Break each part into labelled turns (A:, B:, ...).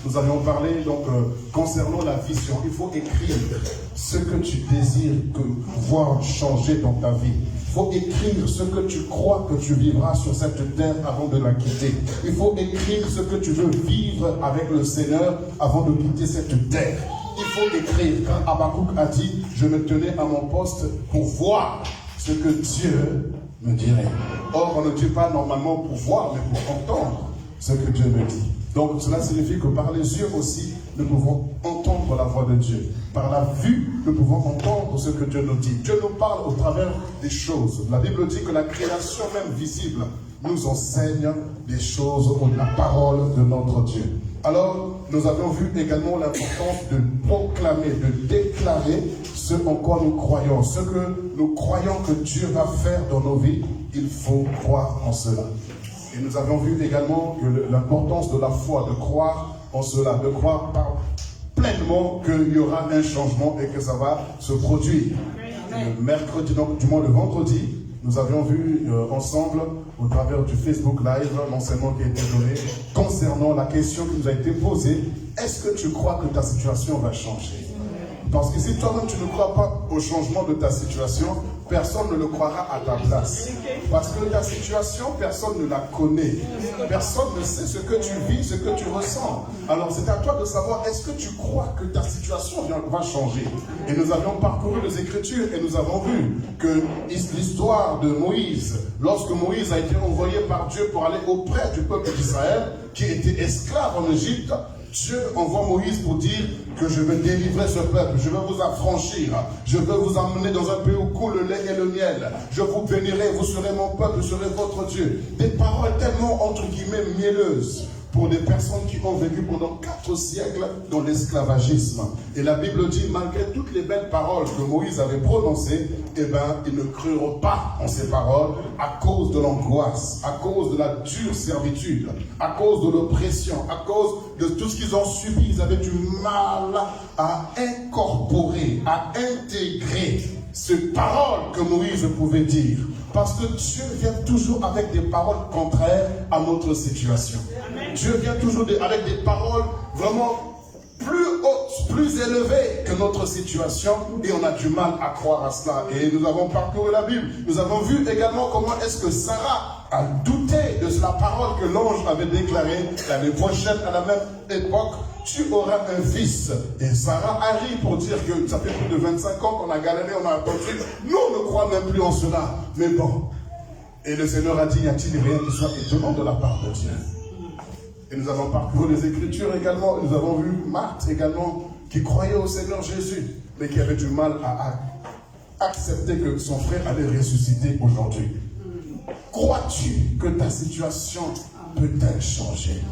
A: Nous avions parlé donc concernant la vision. Il faut écrire ce que tu désires voir changer dans ta vie. Il faut écrire ce que tu crois que tu vivras sur cette terre avant de la quitter. Il faut écrire ce que tu veux vivre avec le Seigneur avant de quitter cette terre. Il faut écrire. Quand Habakkuk a dit, je me tenais à mon poste pour voir ce que Dieu me dirait. Or, on ne dit pas normalement pour voir, mais pour entendre ce que Dieu me dit. Donc cela signifie que par les yeux aussi, nous pouvons entendre la voix de Dieu. Par la vue, nous pouvons entendre ce que Dieu nous dit. Dieu nous parle au travers des choses. La Bible dit que la création même visible nous enseigne des choses de la parole de notre Dieu. Alors, nous avons vu également l'importance de proclamer, de déclarer ce en quoi nous croyons. Ce que nous croyons que Dieu va faire dans nos vies, il faut croire en cela. Et nous avons vu également l'importance de la foi, de croire en cela, de croire pleinement qu'il y aura un changement et que ça va se produire. Le mercredi, donc du moins le vendredi, nous avions vu ensemble, au travers du Facebook Live, l'enseignement qui a été donné concernant la question qui nous a été posée, est-ce que tu crois que ta situation va changer? Parce que si toi-même tu ne crois pas au changement de ta situation, personne ne le croira à ta place. Parce que ta situation, personne ne la connaît. Personne ne sait ce que tu vis, ce que tu ressens. Alors c'est à toi de savoir, est-ce que tu crois que ta situation va changer? Et nous avions parcouru les Écritures et nous avons vu que l'histoire de Moïse, lorsque Moïse a été envoyé par Dieu pour aller auprès du peuple d'Israël, qui était esclave en Égypte, Dieu envoie Moïse pour dire que je vais délivrer ce peuple, je vais vous affranchir, je vais vous emmener dans un pays où coule le lait et le miel, je vous bénirai, vous serez mon peuple, je serai votre Dieu. Des paroles tellement entre guillemets mielleuses pour des personnes qui ont vécu pendant 4 siècles dans l'esclavagisme. Et la Bible dit, malgré toutes les belles paroles que Moïse avait prononcées, eh bien, ils ne crurent pas en ces paroles à cause de l'angoisse, à cause de la dure servitude, à cause de l'oppression, à cause de tout ce qu'ils ont subi. Ils avaient du mal à incorporer, à intégrer ces paroles que Moïse pouvait dire. Parce que Dieu vient toujours avec des paroles contraires à notre situation. Dieu vient toujours avec des paroles vraiment plus hautes, plus élevées que notre situation, et on a du mal à croire à cela. Et nous avons parcouru la Bible. Nous avons vu également comment est-ce que Sarah a douté de la parole que l'ange avait déclarée. L'année prochaine, à la même époque, tu auras un fils. Et Sarah arrive pour dire que ça fait plus de 25 ans qu'on a galéré, on a attendu. Nous, on ne croit même plus en cela. Mais bon. Et le Seigneur a dit, y a-t-il rien qui soit étonnant de la part de Dieu? Et nous avons parcouru les Écritures également. Nous avons vu Marthe également, qui croyait au Seigneur Jésus, mais qui avait du mal à accepter que son frère allait ressusciter aujourd'hui. Crois-tu que ta situation peut-elle changer?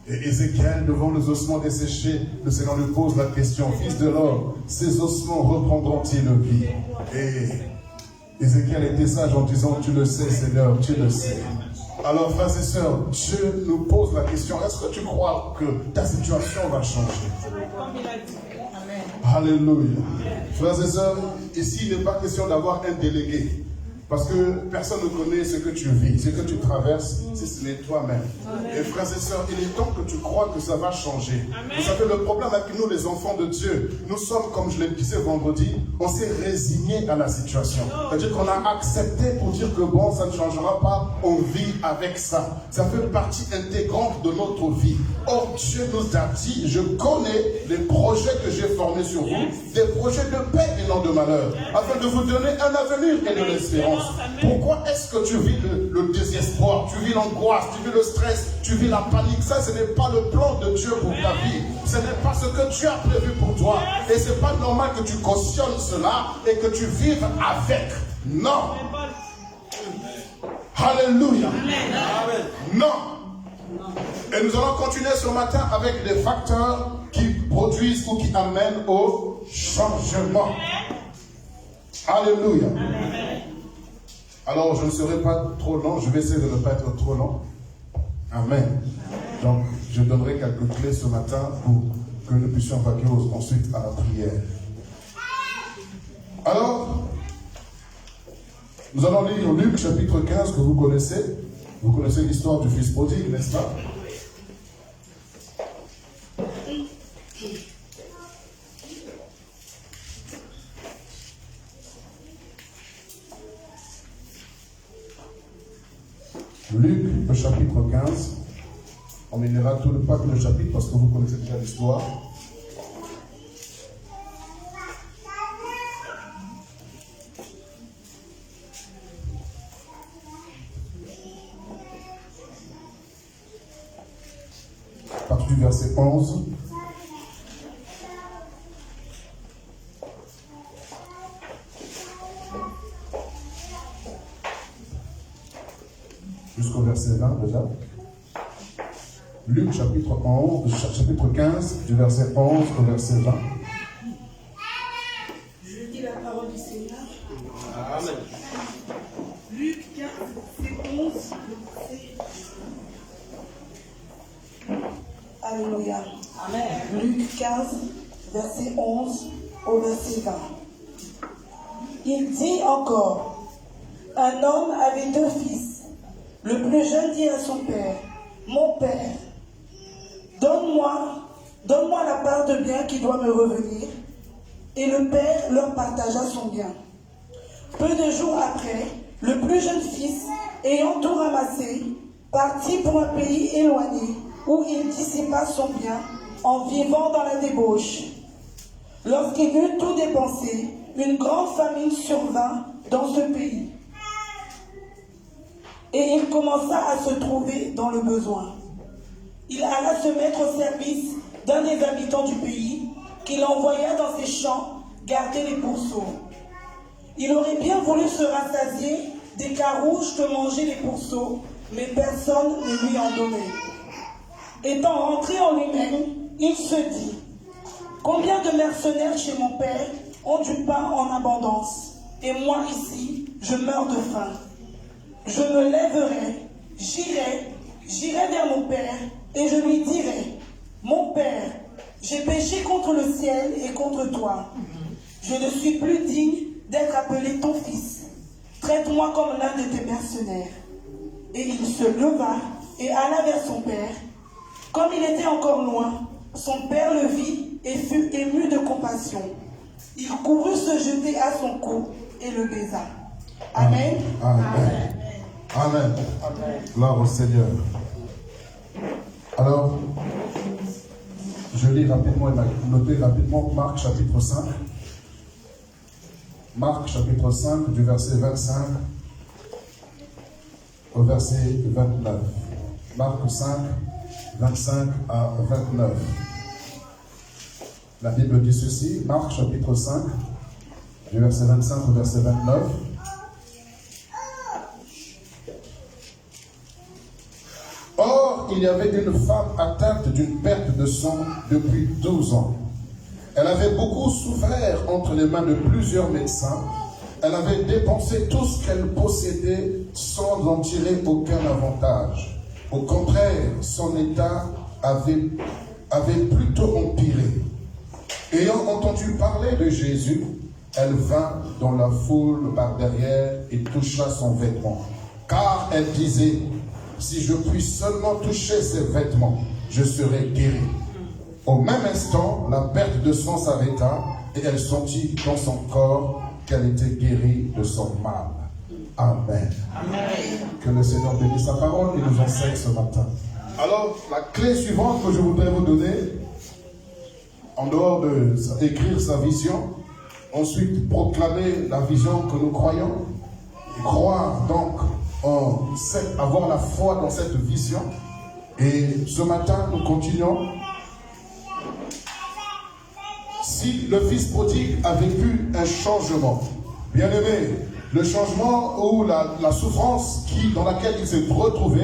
A: Et Ézéchiel, devant les ossements desséchés, le Seigneur lui pose la question, fils de l'homme, ces ossements reprendront-ils vie? Et Ézéchiel était sage en disant, tu le sais Seigneur, tu le sais. Alors frères et sœurs, Dieu nous pose la question, est-ce que tu crois que ta situation va changer? Alléluia. Frères et sœurs, ici il n'est pas question d'avoir un délégué. Parce que personne ne connaît ce que tu vis, ce que tu traverses, si ce n'est toi-même. Et frères et sœurs, il est temps que tu crois que ça va changer. Amen. Vous savez, le problème avec nous, les enfants de Dieu, nous sommes, comme je le disais vendredi, on s'est résigné à la situation. C'est-à-dire qu'on a accepté pour dire que bon, ça ne changera pas, on vit avec ça. Ça fait partie intégrante de notre vie. Or, Dieu nous a dit, je connais les projets que j'ai formés sur vous, des projets de paix et non de malheur, afin de vous donner un avenir et de l'espérance. Pourquoi est-ce que tu vis le désespoir, tu vis l'angoisse, tu vis le stress, tu vis la panique? Ça, ce n'est pas le plan de Dieu pour ta vie. Ce n'est pas ce que Dieu a prévu pour toi. Et ce n'est pas normal que tu cautionnes cela et que tu vives avec. Non. Alléluia. Non. Et nous allons continuer ce matin avec des facteurs qui produisent ou qui amènent au changement. Alléluia. Alors, je ne serai pas trop long, je vais essayer de ne pas être trop long. Amen. Donc, je donnerai quelques clés ce matin pour que nous puissions vaquer ensuite à la prière. Alors, nous allons lire Luc chapitre 15 que vous connaissez. Vous connaissez l'histoire du fils prodigue, n'est-ce pas? chapitre 15. On lira pas tout le chapitre parce que vous connaissez déjà l'histoire. À partir du verset 11. Jusqu'au verset 20 déjà. Luc chapitre 15, du verset 11 au verset 20.
B: Je dis la parole du Seigneur.
C: Amen.
B: Luc 15, verset 11. Alléluia. Amen. Luc 15, verset 11 au verset 20. Il dit encore, un homme avait 2 fils. Le plus jeune dit à son père, mon père, donne-moi la part de bien qui doit me revenir. Et le père leur partagea son bien. Peu de jours après, le plus jeune fils, ayant tout ramassé, partit pour un pays éloigné, où il dissipa son bien en vivant dans la débauche. Lorsqu'il eut tout dépensé, une grande famine survint dans ce pays. Et il commença à se trouver dans le besoin. Il alla se mettre au service d'un des habitants du pays, qu'il envoya dans ses champs garder les pourceaux. Il aurait bien voulu se rassasier des carouges que mangeaient les pourceaux, mais personne ne lui en donnait. Étant rentré en lui-même, il se dit, combien de mercenaires chez mon père ont du pain en abondance, et moi ici, je meurs de faim. Je me lèverai, j'irai vers mon père, et je lui dirai, mon père, j'ai péché contre le ciel et contre toi. Je ne suis plus digne d'être appelé ton fils. Traite-moi comme l'un de tes mercenaires. Et il se leva et alla vers son père. Comme il était encore loin, son père le vit et fut ému de compassion. Il courut se jeter à son cou et le baisa. Amen.
A: Amen. Amen. Amen. Gloire au Seigneur. Alors, je lis rapidement et notez rapidement Marc chapitre 5. Marc chapitre 5 du verset 25 au verset 29. Marc 5, 25 à 29. La Bible dit ceci, Marc chapitre 5 du verset 25 au verset 29. Or, il y avait une femme atteinte d'une perte de sang depuis 12 ans. Elle avait beaucoup souffert entre les mains de plusieurs médecins. Elle avait dépensé tout ce qu'elle possédait sans en tirer aucun avantage. Au contraire, son état avait plutôt empiré. Ayant entendu parler de Jésus, elle vint dans la foule par derrière et toucha son vêtement. Car elle disait, si je puis seulement toucher ses vêtements, je serai guérie. Au même instant, la perte de sang s'arrêta et elle sentit dans son corps qu'elle était guérie de son mal. Amen. Amen. Que le Seigneur bénisse sa parole et nous enseigne ce matin. Alors, la clé suivante que je voudrais vous donner, en dehors d'écrire sa vision, ensuite proclamer la vision que nous croyons, et croire donc avoir la foi dans cette vision. Et ce matin, nous continuons. Si le fils prodigue a vécu un changement, bien aimé, le changement ou la souffrance dans laquelle il s'est retrouvé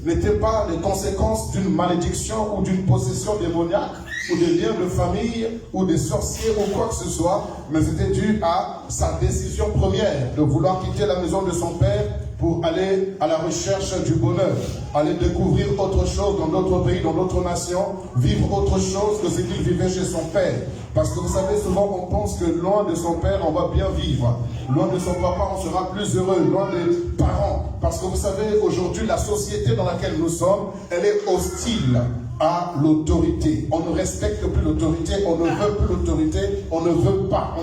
A: n'était pas les conséquences d'une malédiction ou d'une possession démoniaque ou des liens de famille ou des sorciers ou quoi que ce soit, mais c'était dû à sa décision première de vouloir quitter la maison de son père pour aller à la recherche du bonheur, aller découvrir autre chose dans d'autres pays, dans d'autres nations, vivre autre chose que ce qu'il vivait chez son père. Parce que vous savez, souvent on pense que loin de son père, on va bien vivre. Loin de son papa, on sera plus heureux. Loin des parents. Parce que vous savez, aujourd'hui, la société dans laquelle nous sommes, elle est hostile à l'autorité. On ne respecte plus l'autorité, on ne veut plus l'autorité, on ne veut pas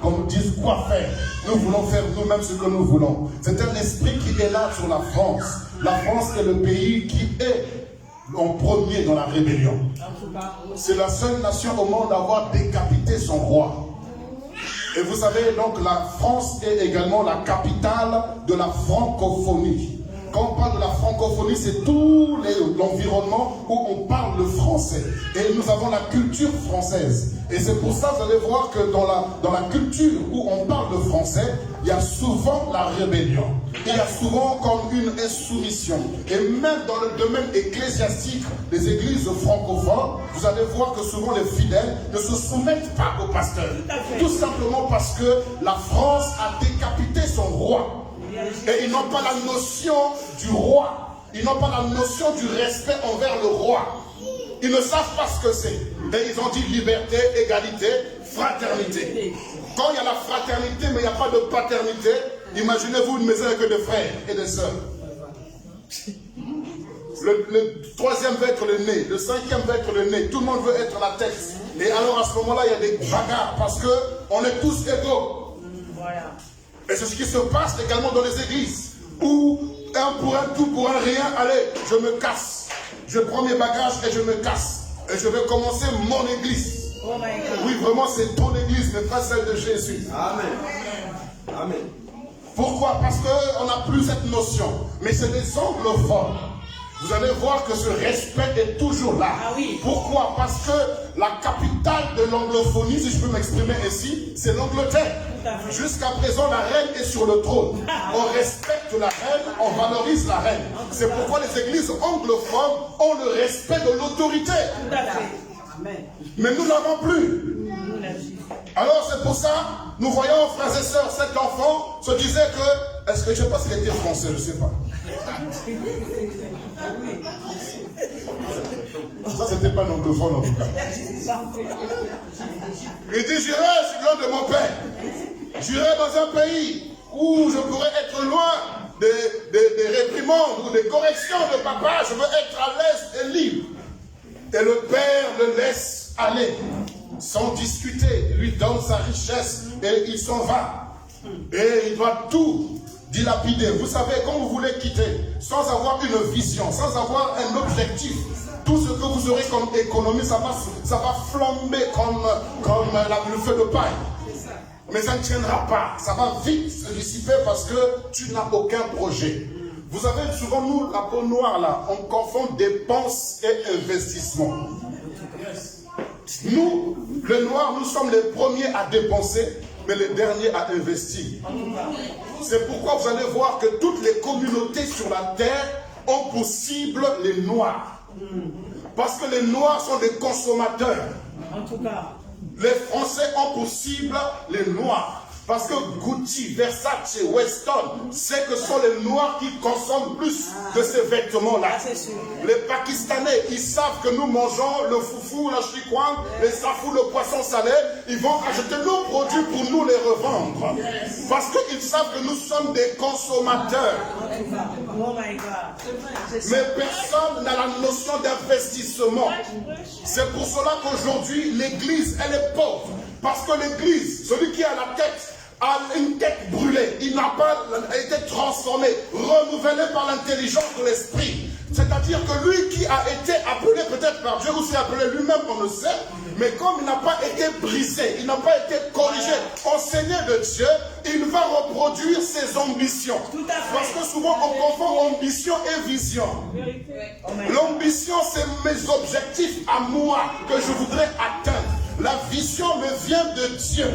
A: qu'on nous dise quoi faire. Nous voulons faire nous-mêmes ce que nous voulons. C'est un esprit qui est là sur la France. La France est le pays qui est en premier dans la rébellion. C'est la seule nation au monde à avoir décapité son roi. Et vous savez, donc la France est également la capitale de la francophonie. Quand on parle de la francophonie, c'est tout l'environnement où on parle le français. Et nous avons la culture française. Et c'est pour ça que vous allez voir que dans la culture où on parle le français, il y a souvent la rébellion. Il y a souvent comme une insoumission. Et même dans le domaine ecclésiastique des églises francophones, vous allez voir que souvent les fidèles ne se soumettent pas au pasteur. Tout simplement parce que la France a décapité son roi. Et ils n'ont pas la notion du roi. Ils n'ont pas la notion du respect envers le roi. Ils ne savent pas ce que c'est. Et ils ont dit liberté, égalité, fraternité. Quand il y a la fraternité, mais il n'y a pas de paternité, imaginez-vous une maison avec des frères et des sœurs. Le troisième va être le nez, le cinquième va être le nez. Tout le monde veut être la tête. Et alors à ce moment-là, il y a des bagarres parce qu'on est tous égaux. Voilà. Et c'est ce qui se passe également dans les églises, où un pour un, tout pour un, rien, allez, je me casse. Je prends mes bagages et je me casse. Et je vais commencer mon église. Oh my God. Oui, vraiment, c'est ton église, mais pas celle de Jésus. Amen. Amen. Pourquoi? Parce qu'on n'a plus cette notion. Mais c'est des anglophones. Vous allez voir que ce respect est toujours là. Ah oui. Pourquoi? Parce que la capitale de l'anglophonie, si je peux m'exprimer ainsi, c'est l'Angleterre. Jusqu'à présent, la reine est sur le trône. On respecte la reine, on valorise la reine. C'est pourquoi les églises anglophones ont le respect de l'autorité. Mais nous n'avons plus. Alors c'est pour ça, nous voyons, frères et sœurs, cet enfant se disait que, est-ce que je sais pas s'il était français, je ne sais pas. Ça, c'était pas un anglophone en tout cas. Il dit, j'irai sur l'ordre de mon père. J'irai dans un pays où je pourrais être loin des réprimandes ou des corrections de papa. Je veux être à l'aise et libre. Et le père le laisse aller, sans discuter. Il lui donne sa richesse et il s'en va. Et il doit tout dilapider. Vous savez, quand vous voulez quitter, sans avoir une vision, sans avoir un objectif, tout ce que vous aurez comme économie, ça va flamber comme le feu de paille. Mais ça ne tiendra pas. Ça va vite se dissiper parce que tu n'as aucun projet. Vous savez, souvent, nous, la peau noire, là, on confond dépenses et investissements. Nous, le noir, nous sommes les premiers à dépenser, mais les derniers à investir. C'est pourquoi vous allez voir que toutes les communautés sur la terre ont pour cible les noirs. Parce que les noirs sont des consommateurs. En tout cas, les Français ont pour cible les noirs. Parce que Gucci, Versace, Weston, c'est que ce sont les noirs qui consomment plus de ces vêtements-là. Les Pakistanais, ils savent que nous mangeons le foufou, la chikwang, les safou, le poisson salé. Ils vont acheter nos produits pour nous les revendre. Parce qu'ils savent que nous sommes des consommateurs. Mais personne n'a la notion d'investissement. C'est pour cela qu'aujourd'hui, l'Église, elle est pauvre. Parce que l'Église, celui qui a la tête, a une tête brûlée. Il n'a pas été transformé, renouvelé par l'intelligence de l'esprit. C'est-à-dire que lui qui a été appelé peut-être par Dieu, ou s'est appelé lui-même, on le sait, mais comme il n'a pas été brisé, il n'a pas été corrigé, enseigné de Dieu, il va reproduire ses ambitions. Parce que souvent on confond ambition et vision. L'ambition, c'est mes objectifs à moi que je voudrais atteindre. La vision me vient de Dieu.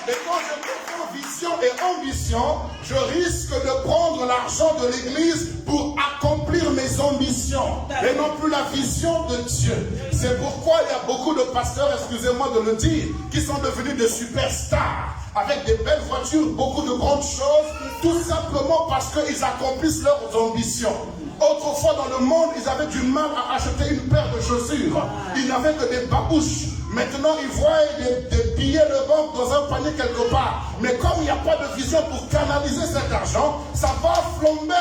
A: Et quand je confonds vision et ambition, je risque de prendre l'argent de l'Église pour accomplir mes ambitions et non plus la vision de Dieu. C'est pourquoi il y a beaucoup de pasteurs, excusez-moi de le dire, qui sont devenus des superstars avec des belles voitures, beaucoup de grandes choses, tout simplement parce qu'ils accomplissent leurs ambitions. Autrefois dans le monde, ils avaient du mal à acheter une paire de chaussures. Ils n'avaient que des babouches. Maintenant, ils voient des billets de banque dans un panier quelque part. Mais comme il n'y a pas de vision pour canaliser cet argent, ça va flamber.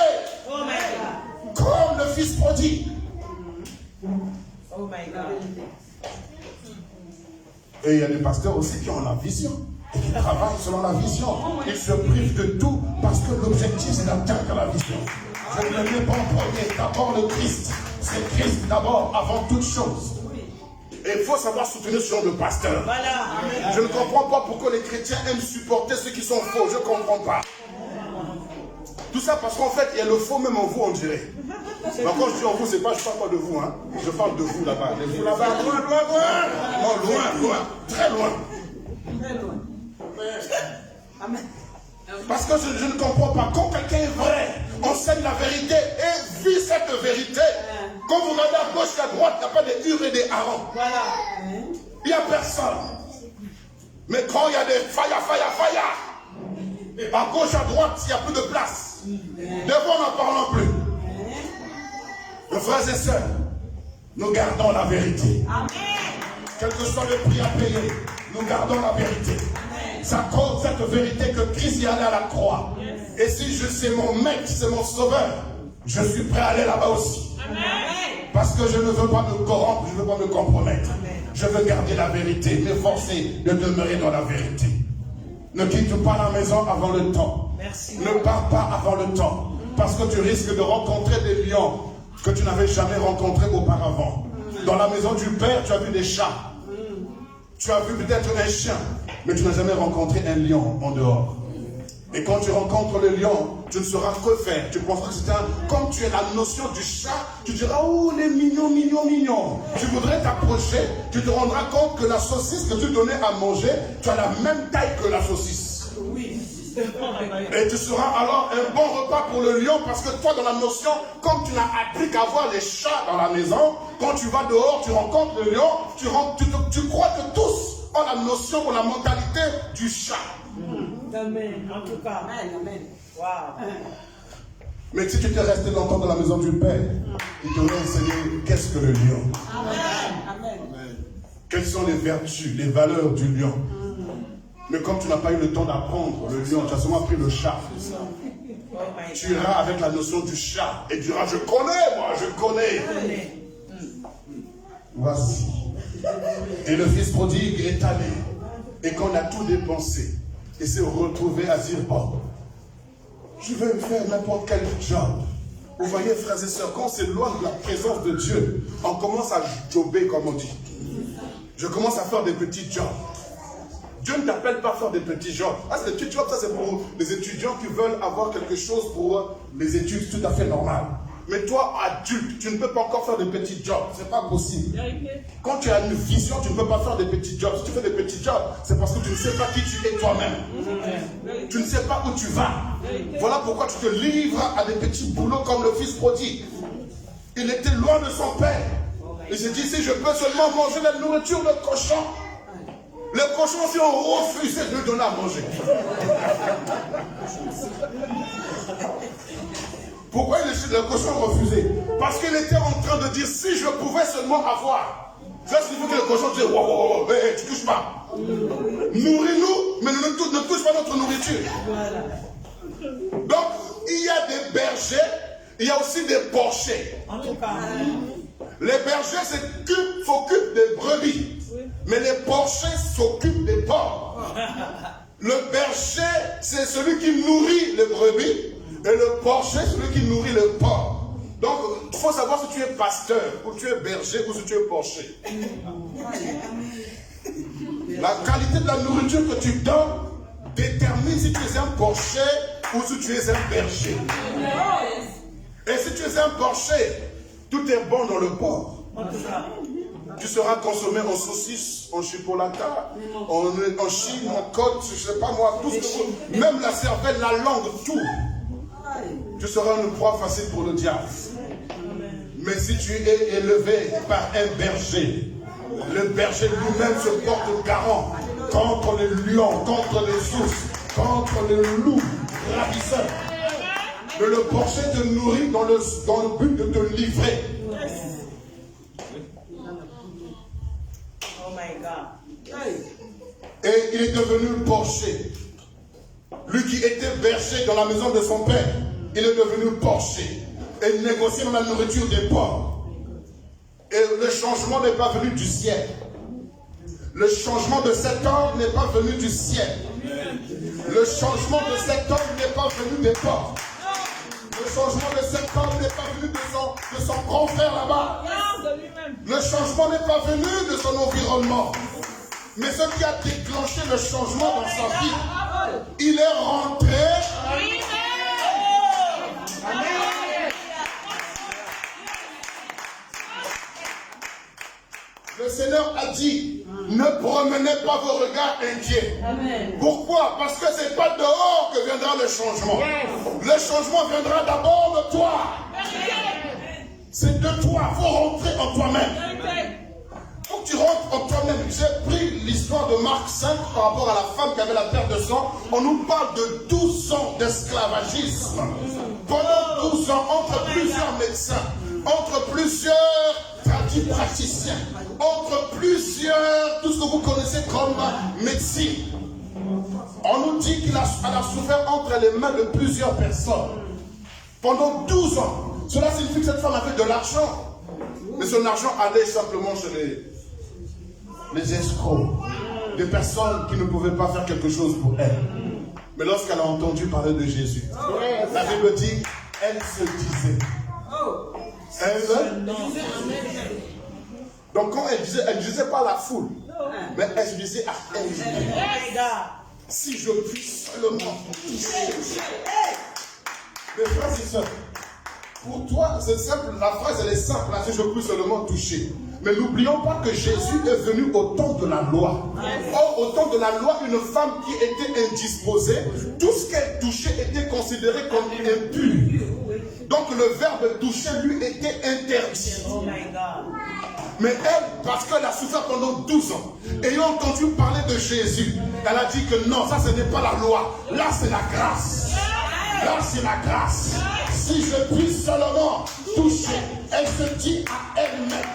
A: Oh my God. Comme le fils prodigue. Oh my God. Et il y a des pasteurs aussi qui ont la vision. Et qui travaillent selon la vision. Ils se privent de tout parce que l'objectif c'est d'atteindre la vision. Je ne le mets pas en premier. D'abord le Christ. C'est Christ d'abord, avant toute chose. Et il faut savoir soutenir ce genre de pasteur.
B: Voilà.
A: Je ne comprends pas pourquoi les chrétiens aiment supporter ceux qui sont faux. Je ne comprends pas. Tout ça parce qu'en fait, il y a le faux même en vous, on dirait. Mais quand je dis en vous, c'est pas, je ne parle pas de vous. Hein. Je parle de vous là-bas. Les vous là-bas, loin, loin, loin. Non, loin, loin. Très loin.
B: Très loin. Amen.
A: Parce que je ne comprends pas. Quand quelqu'un est vrai, enseigne la vérité et vit cette vérité. Quand vous regardez à gauche et à droite, il n'y a pas des Hur et des Aaron.
B: Voilà.
A: Il n'y a personne. Mais quand il y a des faya, à gauche, à droite, il n'y a plus de place. Devant, n'en parlons plus. Mes frères et sœurs, nous gardons la vérité.
B: Amen.
A: Quel que soit le prix à payer, nous gardons la vérité. Ça compte cette vérité que Christ y allait à la croix. Et si c'est mon maître, c'est mon sauveur, je suis prêt à aller là-bas aussi.
B: Amen.
A: Parce que je ne veux pas me corrompre, je ne veux pas me compromettre. Je veux garder la vérité, m'efforcer de demeurer dans la vérité. Ne quitte pas la maison avant le temps.
B: Merci.
A: Ne pars pas avant le temps. Parce que tu risques de rencontrer des lions que tu n'avais jamais rencontrés auparavant. Dans la maison du Père, tu as vu des chats. Tu as vu peut-être un chien, mais tu n'as jamais rencontré un lion en dehors. Et quand tu rencontres le lion, tu ne sauras que faire. Tu penseras que c'est un... Comme tu as la notion du chat, tu diras, oh, les mignons, mignons, mignons. Tu voudrais t'approcher, tu te rendras compte que la saucisse que tu donnais à manger, tu as la même taille que la saucisse.
B: Oui.
A: Et tu seras alors un bon repas pour le lion, parce que toi, dans la notion, comme tu n'as appris qu'à voir les chats dans la maison, quand tu vas dehors, tu rencontres le lion, tu crois que tous ont la notion ou la mentalité du chat.
B: Amen. En tout cas. Amen. Wow.
A: Mais si tu étais resté longtemps dans la maison du Père, il t'aurait enseigné qu'est-ce que le lion.
B: Amen.
A: Quelles sont les vertus, les valeurs du lion. Mais comme tu n'as pas eu le temps d'apprendre le lion, tu as seulement appris le chat. Tu iras avec la notion du chat et tu diras, je connais, moi, je connais. Voici. Et le fils prodigue est allé. Et qu'on a tout dépensé. Et s'est retrouvé à dire, bon, je vais faire n'importe quel job. Vous voyez, frères et sœurs, quand on s'éloigne de la présence de Dieu, on commence à jobber, comme on dit. Je commence à faire des petits jobs. Dieu ne t'appelle pas à faire des petits jobs. Ah, c'est des petits jobs, ça c'est pour les étudiants qui veulent avoir quelque chose pour les études tout à fait normal. Mais toi, adulte, tu ne peux pas encore faire des petits jobs. C'est pas possible. Quand tu as une vision, tu ne peux pas faire des petits jobs. Si tu fais des petits jobs, c'est parce que tu ne sais pas qui tu es toi-même. Tu ne sais pas où tu vas. Voilà pourquoi tu te livres à des petits boulots comme le fils prodigue. Il était loin de son père. Il s'est dit, si je peux seulement manger la nourriture de cochon. Le cochon, si on refusait de lui donner à manger. Pourquoi le cochon refusait? Parce qu'il était en train de dire, si je pouvais seulement avoir. Ça signifie que le cochon dit, wow, hey, tu touches pas. Nourris-nous, mais ne touche pas notre nourriture. Donc, il y a des bergers, il y a aussi des porchers.
B: En tout cas.
A: Les bergers s'occupent des brebis, mais les porchers s'occupent des porcs. Le berger, c'est celui qui nourrit les brebis. Et le porcher, c'est celui qui nourrit le porc. Donc, il faut savoir si tu es pasteur, ou tu es berger, ou si tu es porcher. La qualité de la nourriture que tu donnes détermine si tu es un porcher ou si tu es un berger. Et si tu es un porcher, tout est bon dans le porc. Tu seras consommé en saucisse, en chipolata, en chine, en côte, je ne sais pas moi, tout ce que même la cervelle, la langue, tout. Tu seras une proie facile pour le diable. Mais si tu es élevé par un berger, le berger lui-même se porte garant contre les lions, contre les ours, contre les loups ravisseurs. Mais le porcher te nourrit dans le but de te livrer.
B: Oh my God.
A: Et il est devenu porcher. Lui qui était berger dans la maison de son père, il est devenu porcher. Et négocier la nourriture des porcs. Et le changement n'est pas venu du ciel. Le changement de cet homme n'est pas venu du ciel. Le changement de cet homme n'est pas venu des porcs. Le changement de cet homme n'est pas venu de son grand frère là-bas. Le changement n'est pas venu de son environnement. Mais ce qui a déclenché le changement dans sa vie, il est rentré. Le Seigneur a dit, ne promenez pas vos regards inquiets. Amen. Pourquoi? Parce que ce n'est pas dehors que viendra le changement. Le changement viendra d'abord de toi. C'est de toi. Il faut rentrer en toi-même. Il faut que tu rentres en toi-même. J'ai pris l'histoire de Marc 5 par rapport à la femme qui avait la perte de sang. On nous parle de 12 ans d'esclavagisme. Pendant 12 ans, entre plusieurs médecins, entre plusieurs praticiens, entre plusieurs, tout ce que vous connaissez comme médecine. On nous dit qu'elle a souffert entre les mains de plusieurs personnes. Pendant 12 ans. Cela signifie que cette femme avait de l'argent. Mais son argent allait simplement chez les escrocs. Des personnes qui ne pouvaient pas faire quelque chose pour elle. Mais lorsqu'elle a entendu parler de Jésus, la Bible dit, elle se disait. Donc quand elle ne disait pas à la foule, mais elle se disait à elle-même. Si je puis seulement toucher. Mes frères et sœurs, pour toi, c'est simple, la phrase elle est simple, là, si je puis seulement toucher. Mais n'oublions pas que Jésus est venu au temps de la loi. Or, au temps de la loi, une femme qui était indisposée, tout ce qu'elle touchait était considéré comme impur. Donc le verbe toucher lui était interdit. Mais elle, parce qu'elle a souffert pendant 12 ans, ayant entendu parler de Jésus, elle a dit que non, ça ce n'est pas la loi, là c'est la grâce. Là c'est la grâce. Si je puis seulement toucher, elle se dit à elle-même,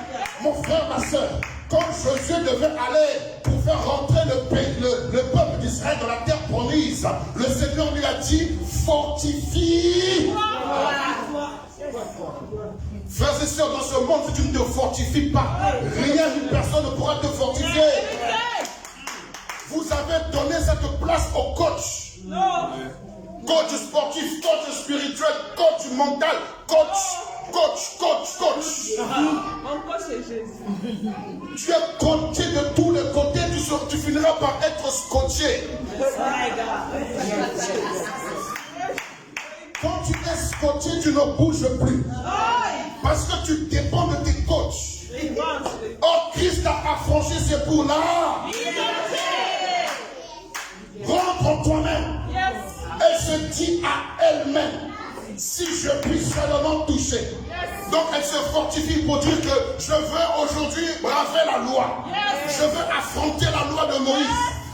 A: mon frère, ma soeur, quand Josué devait aller pour faire rentrer le peuple d'Israël dans la terre promise, le Seigneur lui a dit, fortifie. Frères et sœurs, dans ce monde, si tu ne te fortifies pas, rien ni personne ne pourra te fortifier. Vous avez donné cette place au coach. Coach sportif, coach spirituel, coach mental, coach. Mon coach c'est Jésus. Tu es coaché de tous les côtés, tu finiras par être scotché. Quand tu es scotché, tu ne bouges plus. Parce que tu dépends de tes coachs. Oh, Christ a affranchi ces bouts-là. Rentre en toi-même. Elle se dit à elle-même, si je puis seulement toucher. Donc elle se fortifie pour dire que je veux aujourd'hui braver la loi. Je veux affronter la loi de Moïse.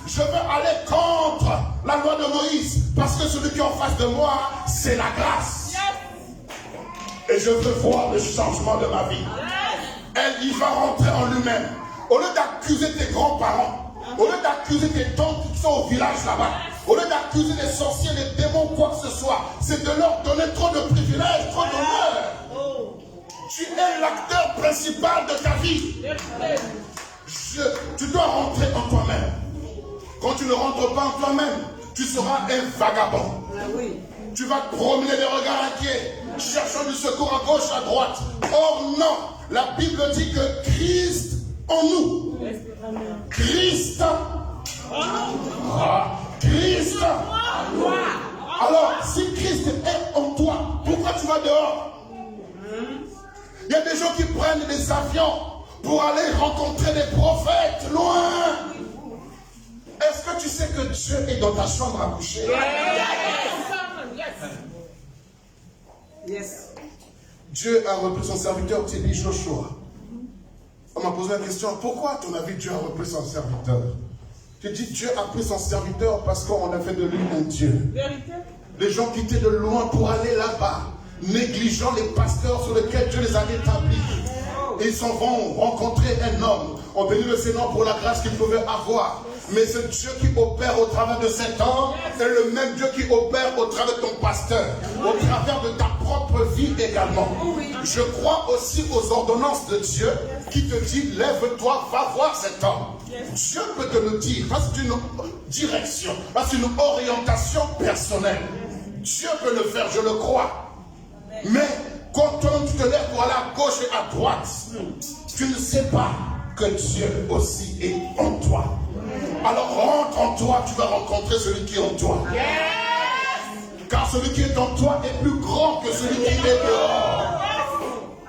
A: Je veux aller contre la loi de Moïse. Parce que celui qui est en face de moi, c'est la grâce. Et je veux voir le changement de ma vie. Elle y va rentrer en lui-même. Au lieu d'accuser tes grands-parents, au lieu d'accuser tes tantes qui sont au village là-bas, au lieu d'accuser les sorciers, les démons, quoi que ce soit, c'est de leur donner trop de privilèges, trop d'honneur. Tu es l'acteur principal de ta vie. Tu dois rentrer en toi-même. Quand tu ne rentres pas en toi-même, tu seras un vagabond. Tu vas te promener des regards inquiets, cherchant du secours à gauche, à droite. Or non, la Bible dit que Christ en nous. Christ Christ. Alors, si Christ est en toi, pourquoi tu vas dehors? Il y a des gens qui prennent des avions pour aller rencontrer des prophètes loin. Est-ce que tu sais que Dieu est dans ta chambre à coucher? Yes. Dieu a repris son serviteur, tu dis Joshua. On m'a posé la question, pourquoi à ton avis Dieu a repris son serviteur? J'ai dit Dieu a pris son serviteur parce qu'on a fait de lui un Dieu. Les gens quittaient de loin pour aller là-bas, négligeant les pasteurs sur lesquels Dieu les a établis. Et ils s'en vont rencontrer un homme. On bénit le Seigneur pour la grâce qu'ils pouvaient avoir. Mais ce Dieu qui opère au travers de cet homme est le même Dieu qui opère au travers de ton pasteur, au travers de ta propre vie également. Je crois aussi aux ordonnances de Dieu qui te dit lève-toi, va voir cet homme. Dieu peut te le dire, parce que c'est une direction, parce que c'est une orientation personnelle. Dieu peut le faire, je le crois. Mais quand tu te lèves pour aller à gauche et à droite, tu ne sais pas que Dieu aussi est en toi. Alors rentre en toi, tu vas rencontrer celui qui est en toi. Car celui qui est en toi est plus grand que celui qui est dehors.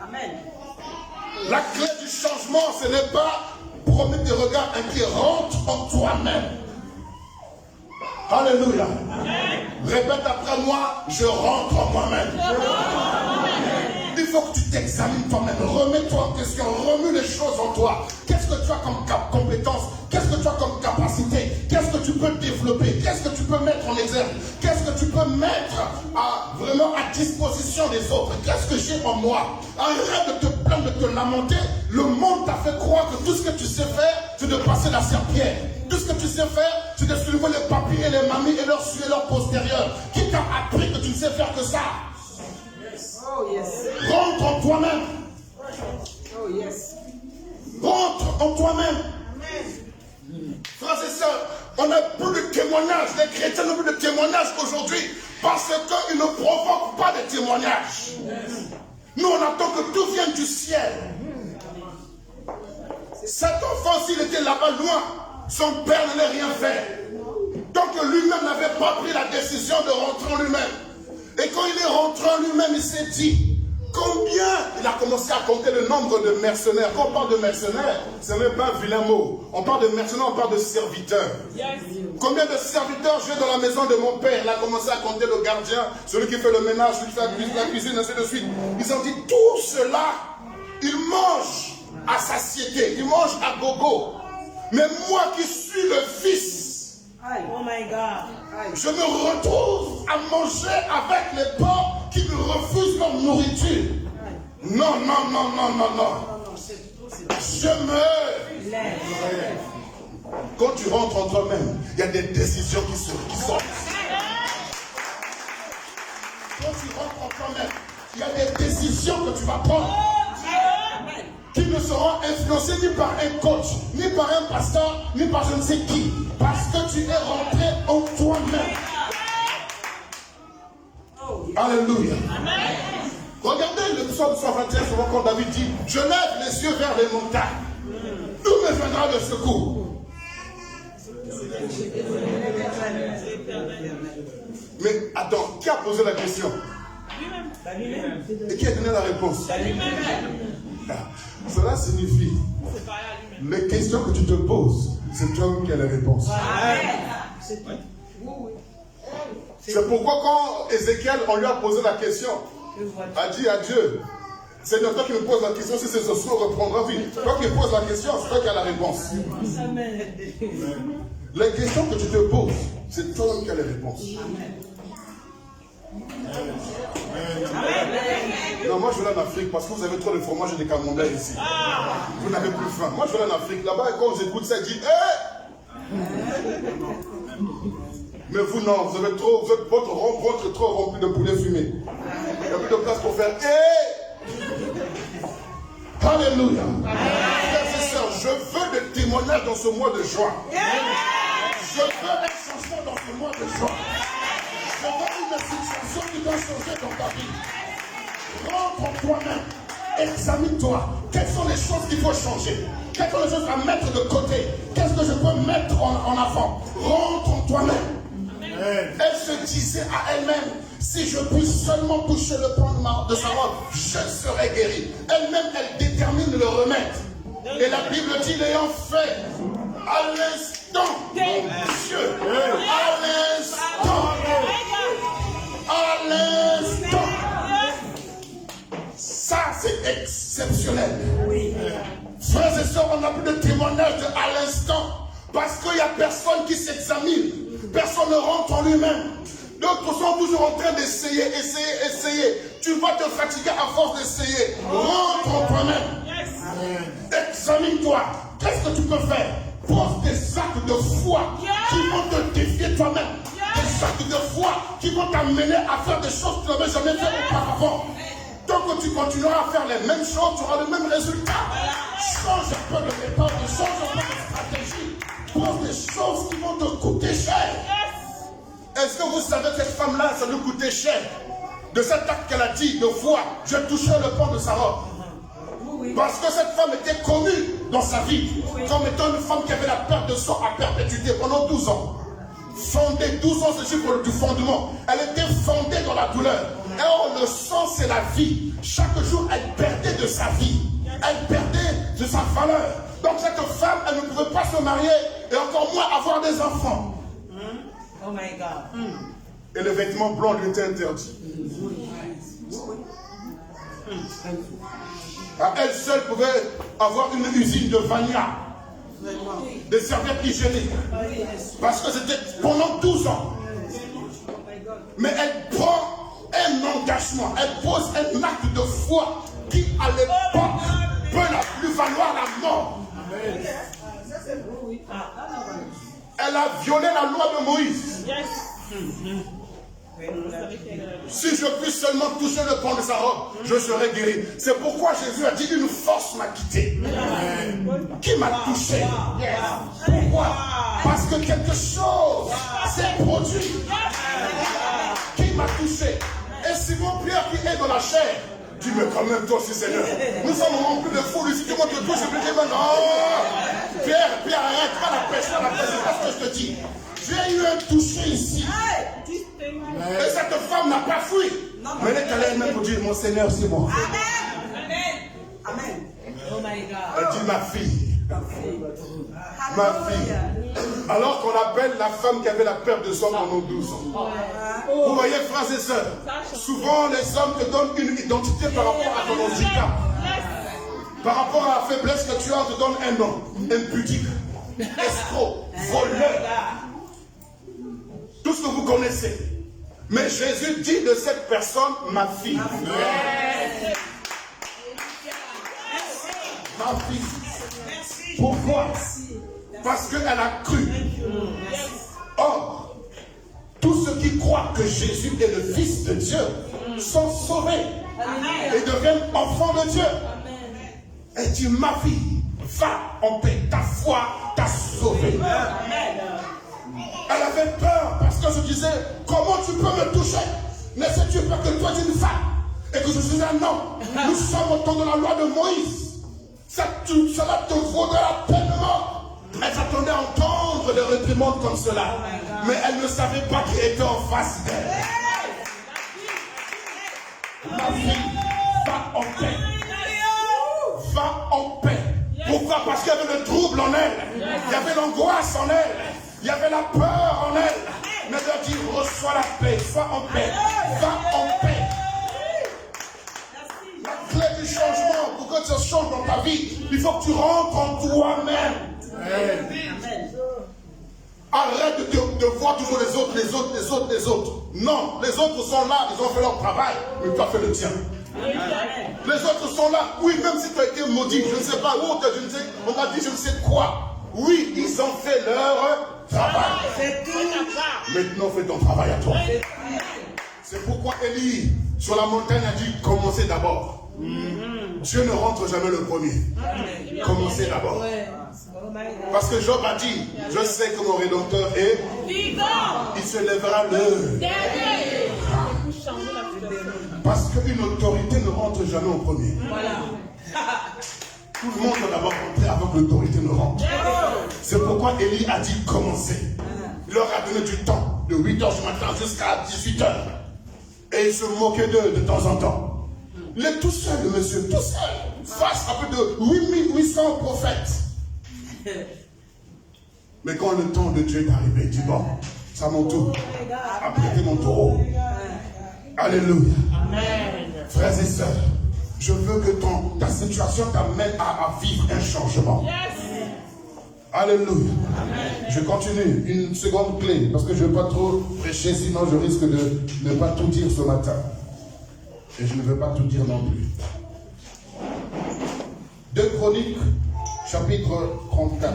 C: Amen.
A: La clé du changement, ce n'est pas promener des regards inquiets. Rentre en toi-même. Alléluia. Répète après moi, je rentre en moi-même. Il faut que tu t'examines toi-même. Remets-toi en question. Remue les choses en toi. Qu'est-ce que tu as comme compétence? Qu'est-ce que tu as comme capacité? Qu'est-ce que tu peux développer? Qu'est-ce que tu peux mettre en exergue? Qu'est-ce que tu peux mettre vraiment à disposition des autres? Qu'est-ce que j'ai en moi? Arrête de te plaindre, de te lamenter. Le monde t'a fait croire que tout ce que tu sais faire, c'est de passer la serpillère. Tout ce que tu sais faire, c'est de soulever les papilles et les mamies et leur suer leur postérieur. Qui t'a appris que tu ne sais faire que ça?
C: Oh yes.
A: Rentre en toi-même.
C: Oh yes.
A: Rentre en toi-même. Frères et sœurs, on n'a plus de témoignages. Les chrétiens n'ont plus de témoignages aujourd'hui parce qu'ils ne provoquent pas de témoignages. Nous, on attend que tout vienne du ciel. Cet enfant, s'il était là-bas loin, son père n'allait rien faire. Donc lui-même n'avait pas pris la décision de rentrer en lui-même. Et quand il est rentré en lui-même, il s'est dit, combien? Il a commencé à compter le nombre de mercenaires. Quand on parle de mercenaires, ce n'est pas un vilain mot. On parle de mercenaires, on parle de serviteurs. Combien de serviteurs j'ai dans la maison de mon père? Il a commencé à compter le gardien, celui qui fait le ménage, celui qui fait la cuisine, ainsi de suite. Ils ont dit, tout cela, ils mangent à satiété, ils mangent à gogo. Mais moi qui suis le fils,
B: Oh my God.
A: je me retrouve à manger avec les porcs qui me refusent leur nourriture. Non, non, non, non, non, non. Je me lève. Quand tu rentres en toi-même, il y a des décisions qui sortent. Quand tu rentres en toi-même, il y a des décisions que tu vas prendre qui ne seront influencées ni par un coach, ni par un pasteur, ni par je ne sais qui. Parce que tu es rentré en toi-même. Alléluia. Regardez le psaume 121, souvent quand David dit, je lève les yeux vers les montagnes. D'où me viendra le secours? Mais attends, qui a posé la question? Et qui a donné la réponse? Cela signifie, les questions que tu te poses, c'est toi qui as la réponse. C'est pourquoi quand Ézéchiel, on lui a posé la question, a dit à Dieu, Seigneur, toi qui me poses la question, si c'est ce soir, reprendra vie. Toi qui poses la question, c'est toi qui as la réponse. Les questions que tu te poses, c'est toi qui as les réponses. Non, moi je vais aller en Afrique parce que vous avez trop de fromage et des camemberts ici. Vous n'avez plus faim. Moi je vais aller en Afrique là-bas et quand j'écoute ça, je dis hé! Mais vous non, vous avez trop, votre ventre est trop rempli de poulet fumé. Il n'y a plus de place pour faire hé! Alléluia! Frères et sœurs, je veux des témoignages dans ce mois de juin. Je veux un changement dans ce mois de juin. Je veux une situation qui doit changer dans ta vie. Rentre en toi-même. Examine-toi. Quelles sont les choses qu'il faut changer? Quelles sont les choses à mettre de côté? Qu'est-ce que je peux mettre en avant? Rentre en toi-même. Elle se disait à elle-même, si je puis seulement toucher le point de sa robe, je serai guéri. Elle-même, elle détermine le remède. Et la Bible dit, l'ayant fait à l'instant, Dieu, à l'instant, à l'instant. Ça, c'est exceptionnel. Frères et sœurs, on n'a plus de témoignage de à l'instant. Parce qu'il n'y a personne qui s'examine. Personne ne rentre en lui-même. D'autres sont toujours en train d'essayer, essayer. Tu vas te fatiguer à force d'essayer. Rentre en toi-même. Examine-toi. Qu'est-ce que tu peux faire? Pose des actes de foi qui vont te défier toi-même. Des actes de foi qui vont t'amener à faire des choses que tu n'avais jamais fait auparavant. Tant que tu continueras à faire les mêmes choses, tu auras le même résultat. Change un peu de méthode, change un peu de stratégie. Pose des choses qui vont te coûter cher. Est-ce que vous savez que cette femme-là, ça lui coûtait cher? de cet acte qu'elle a dit de foi, je toucherai le pan de sa robe. Parce que cette femme était connue dans sa vie comme étant une femme qui avait la perte de sang à perpétuité pendant 12 ans. Fondée, 12 ans, c'est juste du fondement. Elle était fondée dans la douleur. Et or, le sang, c'est la vie. Chaque jour, elle perdait de sa vie. Elle perdait de sa valeur. Donc, cette femme, elle ne pouvait pas se marier et encore moins avoir des enfants.
C: Oh my God.
A: Et le vêtement blanc lui était interdit. Elle seule pouvait avoir une usine de Vania, des serviettes hygiéniques, parce que c'était pendant 12 ans. Mais elle prend un engagement, elle pose un acte de foi qui à l'époque peut la plus valoir la mort. Elle a violé la loi de Moïse. Si je puis seulement toucher le pan de sa robe, je serai guéri. C'est pourquoi Jésus a dit une force m'a quitté. Qui m'a touché? Pourquoi? Parce que quelque chose s'est produit. Qui m'a touché? Et Simon Pierre qui est dans la chair dit, mais quand même toi aussi Seigneur, nous sommes remplis de foule. Si tu montes le touche, je me dis, mais non, Pierre, arrête, pas la pêche, c'est ce que je te dis. J'ai eu un toucher ici. Et cette femme n'a pas fui. Mais elle est allée elle-même pour dire, mon Seigneur, c'est moi.
C: Amen. Oh my God.
A: Elle dit, ma fille. Ma fille. Alors qu'on appelle la femme qui avait la perte de sang pendant 12 ans. Vous voyez, frères et sœurs, souvent les hommes te donnent une identité par rapport à ton handicap. Par rapport à la faiblesse que tu as, on te donne un nom. Impudique, escroc, voleur. Tout ce que vous connaissez. Mais Jésus dit de cette personne, ma fille. Ma fille. Pourquoi? Parce qu'elle a cru. Or, tous ceux qui croient que Jésus est le Fils de Dieu sont sauvés et deviennent enfants de Dieu. Et dit, ma fille, va en paix. Ta foi t'a sauvé. Elle avait peur parce que je disais, comment tu peux me toucher? Ne sais-tu pas que toi tu es une femme et que je suis un homme? Nous sommes au temps de la loi de Moïse. Cela te vaudra la peine de mort. Elle s'attendait à entendre des réprimandes comme cela. Mais elle ne savait pas qui était en face d'elle. Ma fille, va en paix. Va en paix. Pourquoi? Parce qu'il y avait le trouble en elle. Il y avait l'angoisse en elle. Il y avait la peur en elle. Mais elle dit, reçois la paix, sois en paix, va en paix. La clé du changement, pour que ça change dans ta vie, il faut que tu rentres en toi-même. Arrête de voir toujours les autres. Non, les autres sont là, ils ont fait leur travail, mais tu as fait le tien. Les autres sont là, oui, même si tu as été maudit, je ne sais pas où, on t'a dit je ne sais quoi. Oui, ils ont fait leur travail. Maintenant, fais ton travail à toi. C'est pourquoi Élie, sur la montagne, a dit commencez d'abord. Dieu ne rentre jamais le premier. Commencez d'abord. Parce que Job a dit, je sais que mon Rédempteur est vivant. Il se lèvera le dernier. Parce qu'une autorité ne rentre jamais au premier. Tout le monde doit d'abord rentrer avant que l'autorité ne rentre. C'est pourquoi Élie a dit commencer. Il leur a donné du temps, de 8h du matin jusqu'à 18h. Et il se moquait d'eux de temps en temps. Il est tout seul, le monsieur, tout seul, face à plus de 8800 prophètes. Mais quand le temps de Dieu est arrivé, il dit bon, ça mon tour. Apprêtez mon taureau. Alléluia. Amen. Frères et sœurs, je veux que ta situation t'amène à vivre un changement. Yes. Alléluia. Amen. Je continue. Une seconde clé, parce que je ne veux pas trop prêcher, sinon je risque de ne pas tout dire ce matin. Et je ne veux pas tout dire non plus. 2 Chroniques, chapitre 34.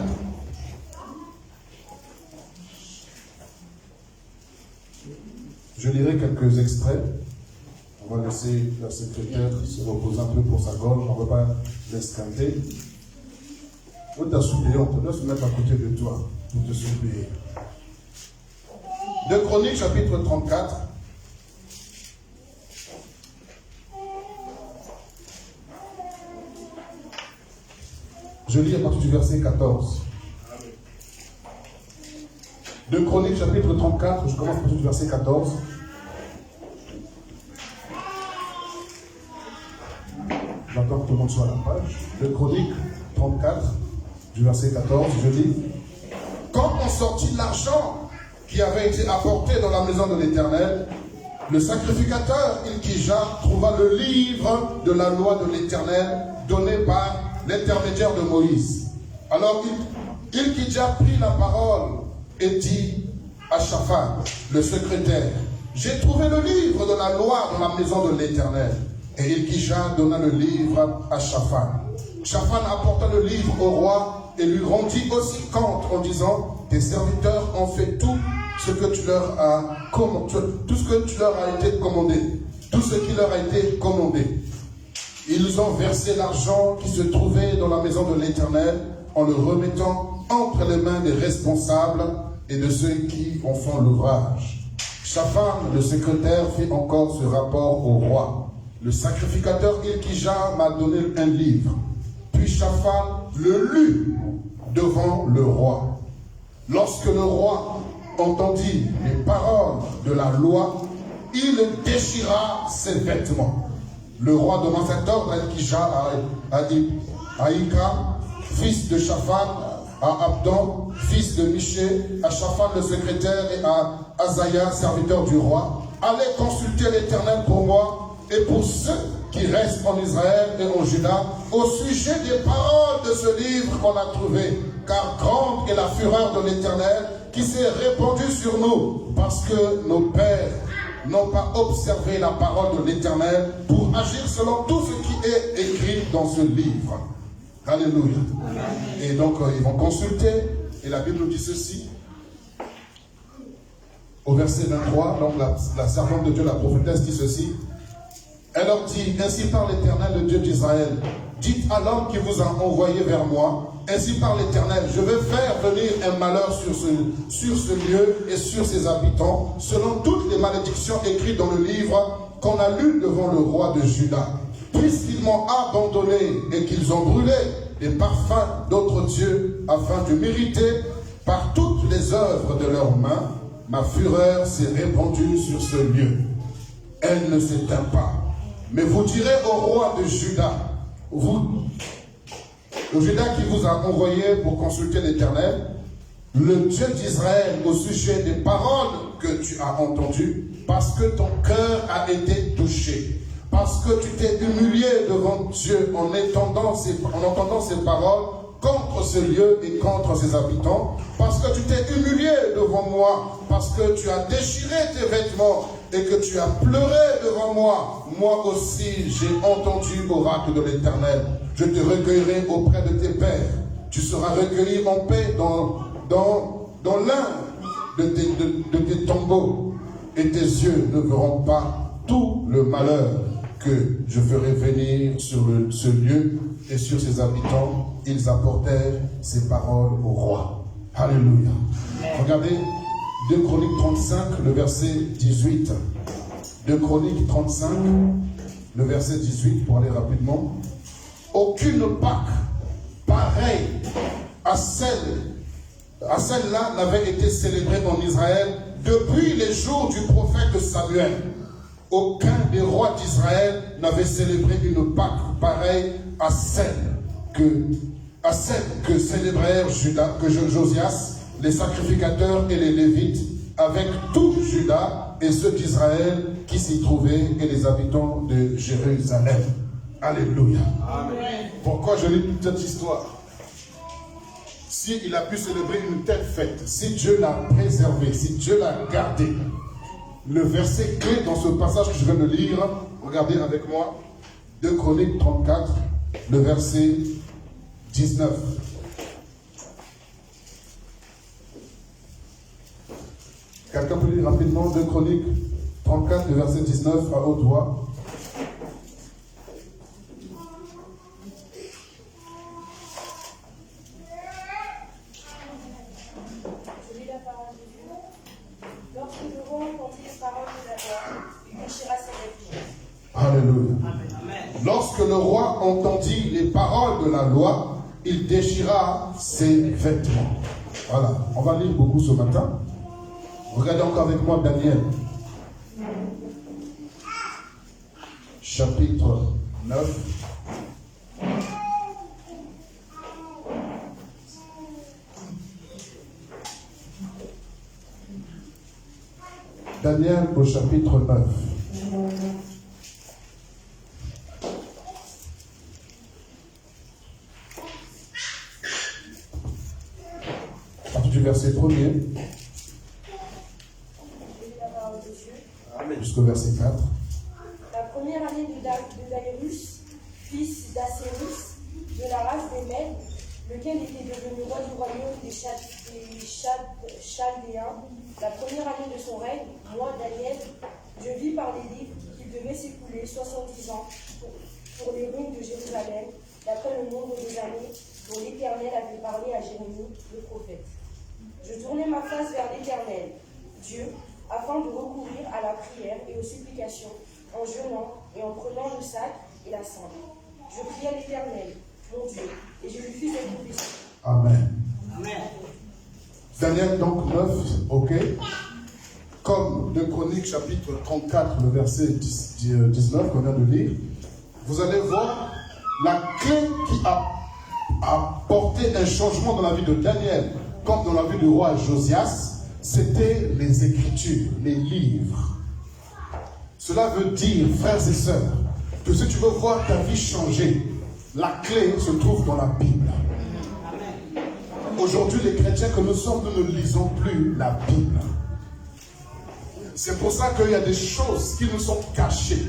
A: Je lirai quelques extraits. On va laisser la secrétaire se reposer un peu pour sa gorge. On ne va pas l'escanter. Où t'as supplié, on te doit se mettre à côté de toi pour te supplier. 2 Chroniques, chapitre 34. Je lis à partir du verset 14. 2 Chroniques, chapitre 34, je commence à partir du verset 14. J'attends que tout le monde soit à la page. 2 Chroniques 34, du verset 14, je lis. Quand on sortit l'argent qui avait été apporté dans la maison de l'Éternel, le sacrificateur Ilkija trouva le livre de la loi de l'Éternel donné par l'intermédiaire de Moïse. Alors Ilkija prit la parole et dit à Shaphan, le secrétaire, j'ai trouvé le livre de la loi dans la maison de l'Éternel. Et Ilkija donna le livre à Shaphan. Shaphan apporta le livre au roi et lui rendit aussi compte en disant, tes serviteurs ont fait tout ce que tu leur as commandé, tout ce que tu leur as été commandé, tout ce qui leur a été commandé. Ils ont versé l'argent qui se trouvait dans la maison de l'Éternel en le remettant entre les mains des responsables et de ceux qui en font l'ouvrage. Shaphan, le secrétaire, fit encore ce rapport au roi. Le sacrificateur Ilkija m'a donné un livre. Puis Shaphan le lut devant le roi. Lorsque le roi entendit les paroles de la loi, il déchira ses vêtements. Le roi donna cet ordre à Ilkija, à Ika, fils de Shaphan, à Abdon, fils de Miché, à Shaphan le secrétaire et à Azaya, serviteur du roi. Allez consulter l'Éternel pour moi et pour ceux qui restent en Israël et en Juda, au sujet des paroles de ce livre qu'on a trouvé, car grande est la fureur de l'Éternel qui s'est répandue sur nous, parce que nos pères n'ont pas observé la parole de l'Éternel pour agir selon tout ce qui est écrit dans ce livre. Alléluia. Amen. Et donc, ils vont consulter, et la Bible nous dit ceci, au verset 23, donc la servante de Dieu, la prophétesse, dit ceci. Elle leur dit, ainsi parle l'Éternel, le Dieu d'Israël. Dites à l'homme qui vous a envoyé vers moi, ainsi parle l'Éternel, je vais faire venir un malheur sur ce lieu et sur ses habitants, selon toutes les malédictions écrites dans le livre qu'on a lu devant le roi de Juda. Puisqu'ils m'ont abandonné et qu'ils ont brûlé les parfums d'autres dieux afin de mériter par toutes les œuvres de leurs mains, ma fureur s'est répandue sur ce lieu. Elle ne s'éteint pas. Mais vous direz au roi de Juda, le Juda qui vous a envoyé pour consulter l'Éternel, le Dieu d'Israël au sujet des paroles que tu as entendues, parce que ton cœur a été touché, parce que tu t'es humilié devant Dieu en entendant ces paroles contre ce lieu et contre ses habitants, parce que tu t'es humilié devant moi, parce que tu as déchiré tes vêtements et que tu as pleuré devant moi. Moi aussi, j'ai entendu l'oracle de l'Éternel. Je te recueillerai auprès de tes pères. Tu seras recueilli en paix dans l'un de tes tombeaux, et tes yeux ne verront pas tout le malheur que je ferai venir sur ce lieu et sur ses habitants. Ils apportèrent ces paroles au roi. Alléluia. Regardez 2 Chroniques 35, le verset 18. 2 Chroniques 35, le verset 18, pour aller rapidement. Aucune Pâque pareille à celle-là n'avait été célébrée en Israël depuis les jours du prophète Samuel. Aucun des rois d'Israël n'avait célébré une Pâque pareille à celle que célébrèrent Josias, les sacrificateurs et les Lévites, avec tout Juda et ceux d'Israël qui s'y trouvaient et les habitants de Jérusalem. Alléluia. Amen. Pourquoi je lis toute cette histoire? S'il a pu célébrer une telle fête, si Dieu l'a préservé, si Dieu l'a gardé, le verset clé dans ce passage que je viens de lire, regardez avec moi, 2 Chroniques 34, le verset 19. Quelqu'un peut lire rapidement 2 Chroniques 34, le verset 19 à haute voix.
D: Je lis la parole de Dieu. Lorsque le roi entendit les paroles de la loi, il déchira ses vêtements.
A: Alléluia.
C: Amen.
A: Lorsque le roi entendit les paroles de la loi, il déchira ses vêtements. Voilà, on va lire beaucoup ce matin. Regardez encore avec moi Daniel. Chapitre 9. Daniel au chapitre 9. À partir du verset 1er jusqu'au verset 4.
D: La première année de Darius, fils d'Acérus, de la race des Mèdes, lequel était devenu roi du royaume des Chaldéens, la première année de son règne, moi, Daniel, je vis par les livres qu'il devait s'écouler 70 ans pour les ruines de Jérusalem, d'après le nombre des années dont l'Éternel avait parlé à Jérémie, le prophète. Je tournai ma face vers l'Éternel, Dieu, afin de recourir à la prière et aux supplications, en jeûnant et en prenant le sac et la cendre. Je priai à l'Éternel, mon Dieu, et je lui fis cette profession.
A: Amen.
C: Amen.
A: Daniel donc 9, ok. Comme 2 Chroniques chapitre 34, le verset 19 qu'on vient de lire, vous allez voir la clé qui a apporté un changement dans la vie de Daniel, comme dans la vie du roi Josias, c'était les Écritures, les livres. Cela veut dire, frères et sœurs, que si tu veux voir ta vie changer, la clé se trouve dans la Bible. Aujourd'hui, les chrétiens que nous sommes, nous ne lisons plus la Bible. C'est pour ça qu'il y a des choses qui nous sont cachées.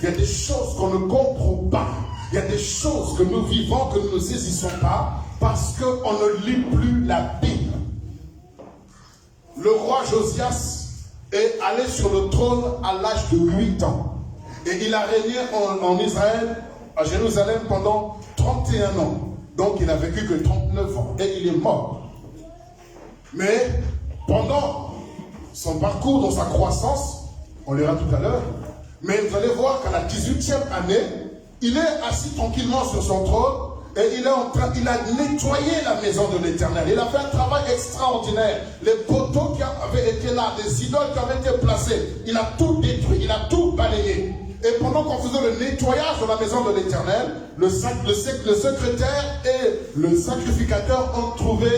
A: Il y a des choses qu'on ne comprend pas. Il y a des choses que nous vivons, que nous ne saisissons pas, parce qu'on ne lit plus la Bible. Le roi Josias est allé sur le trône à l'âge de 8 ans. Et il a régné en Israël, à Jérusalem, pendant 31 ans. Donc il n'a vécu que 39 ans. Et il est mort. Mais pendant son parcours, dans sa croissance, on lira tout à l'heure, mais vous allez voir qu'à la 18e année, il est assis tranquillement sur son trône et il a nettoyé la maison de l'Éternel. Il a fait un travail extraordinaire. Les poteaux qui avaient été là, les idoles qui avaient été placées, il a tout détruit, il a tout balayé. Et pendant qu'on faisait le nettoyage de la maison de l'Éternel, le secrétaire et le sacrificateur ont trouvé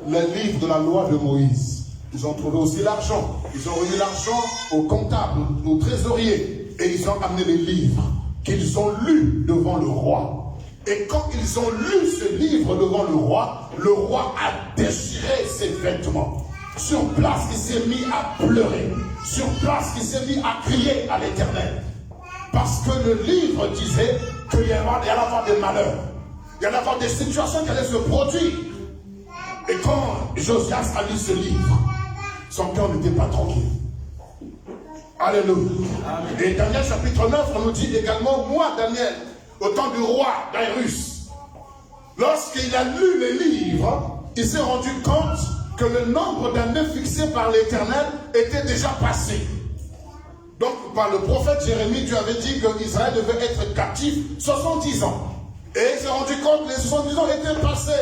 A: le livre de la loi de Moïse. Ils ont trouvé aussi l'argent. Ils ont remis l'argent au comptable, au trésorier. Et ils ont amené les livres qu'ils ont lus devant le roi. Et quand ils ont lu ce livre devant le roi a déchiré ses vêtements. Sur place, il s'est mis à pleurer. Sur place, il s'est mis à crier à l'Éternel. Parce que le livre disait qu'il y allait avoir des malheurs. Il y allait avoir des situations qui allaient se produire. Et quand Josias a lu ce livre, son cœur n'était pas tranquille. Alléluia. Et Daniel chapitre 9, on nous dit également, moi Daniel, au temps du roi Darius, lorsqu'il a lu les livres, il s'est rendu compte que le nombre d'années fixées par l'Éternel était déjà passé. Donc par le prophète Jérémie, Dieu avait dit qu'Israël devait être captif 70 ans. Et il s'est rendu compte que les 70 ans étaient passés.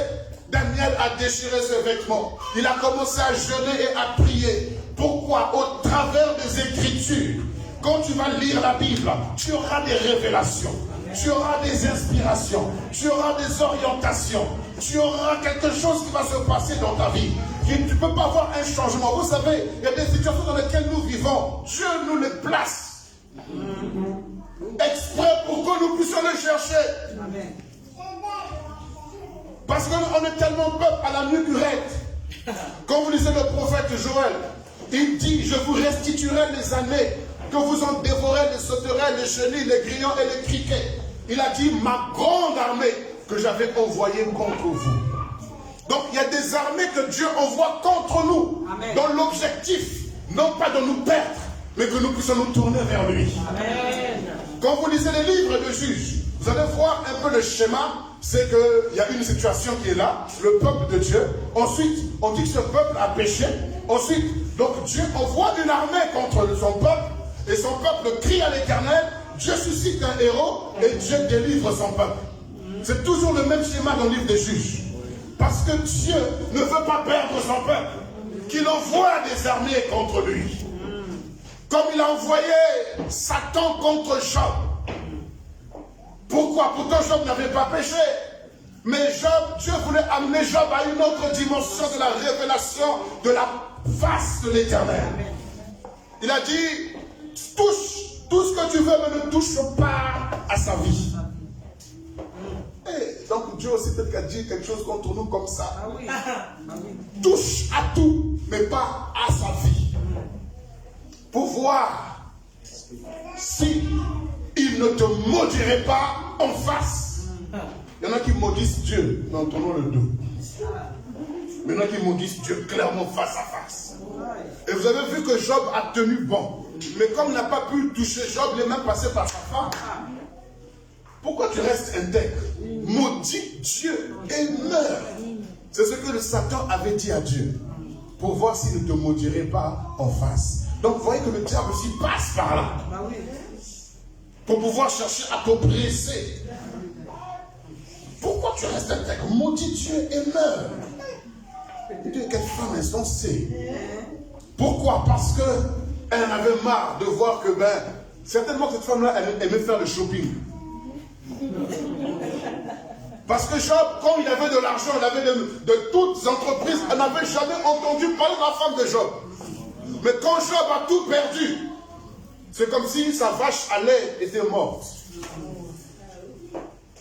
A: Daniel a déchiré ses vêtements. Il a commencé à jeûner et à prier. Pourquoi? Au travers des Écritures. Quand tu vas lire la Bible, tu auras des révélations. Tu auras des inspirations. Tu auras des orientations. Tu auras quelque chose qui va se passer dans ta vie. Tu ne peux pas avoir un changement. Vous savez, il y a des situations dans lesquelles nous vivons. Dieu nous les place. Exprès pour que nous puissions les chercher.
C: Amen.
A: Parce qu'on est tellement peuple à la nuque. Quand vous lisez le prophète Joël, il dit, je vous restituerai les années que vous en dévorez les sauterelles, les chenilles, les grillons et les criquets. Il a dit, ma grande armée que j'avais envoyée contre vous. Donc il y a des armées que Dieu envoie contre nous. Amen. Dans l'objectif, non pas de nous perdre, mais que nous puissions nous tourner vers lui. Amen. Quand vous lisez les livres de Juges, vous allez voir un peu le schéma. C'est qu'il y a une situation qui est là, le peuple de Dieu. Ensuite, on dit que ce peuple a péché. Ensuite, donc Dieu envoie une armée contre son peuple. Et son peuple crie à l'Éternel. Dieu suscite un héros et Dieu délivre son peuple. C'est toujours le même schéma dans le livre des Juges. Parce que Dieu ne veut pas perdre son peuple, qu'il envoie des armées contre lui. Comme il a envoyé Satan contre Job. Pourquoi? Pourtant Job n'avait pas péché. Mais Job, Dieu voulait amener Job à une autre dimension de la révélation de la face de l'Éternel. Il a dit, touche tout ce que tu veux, mais ne touche pas à sa vie. Et donc Dieu aussi peut-être a dit quelque chose contre nous comme ça. Touche à tout, mais pas à sa vie. Pour voir si il ne te maudirait pas en face. Il y en a qui maudissent Dieu, mais en tournant le dos. Mais il y en a qui maudissent Dieu clairement face à face. Et vous avez vu que Job a tenu bon. Mais comme il n'a pas pu toucher Job, il est même passé par sa femme. Pourquoi tu restes intègre? Maudis Dieu et meurs. C'est ce que le Satan avait dit à Dieu. Pour voir s'il ne te maudirait pas en face. Donc vous voyez que le diable aussi passe par là. Pour pouvoir chercher à t'oppresser. Pourquoi tu restes intègre? Maudis Dieu et meurs. Dieu, quelle femme insensée. Pourquoi? Parce qu'elle en avait marre de voir que, certainement cette femme-là, elle aimait faire le shopping. Parce que Job, quand il avait de l'argent, il avait de toutes entreprises, elle n'avait jamais entendu parler de la femme de Job. Mais quand Job a tout perdu, c'est comme si sa vache à lait était morte.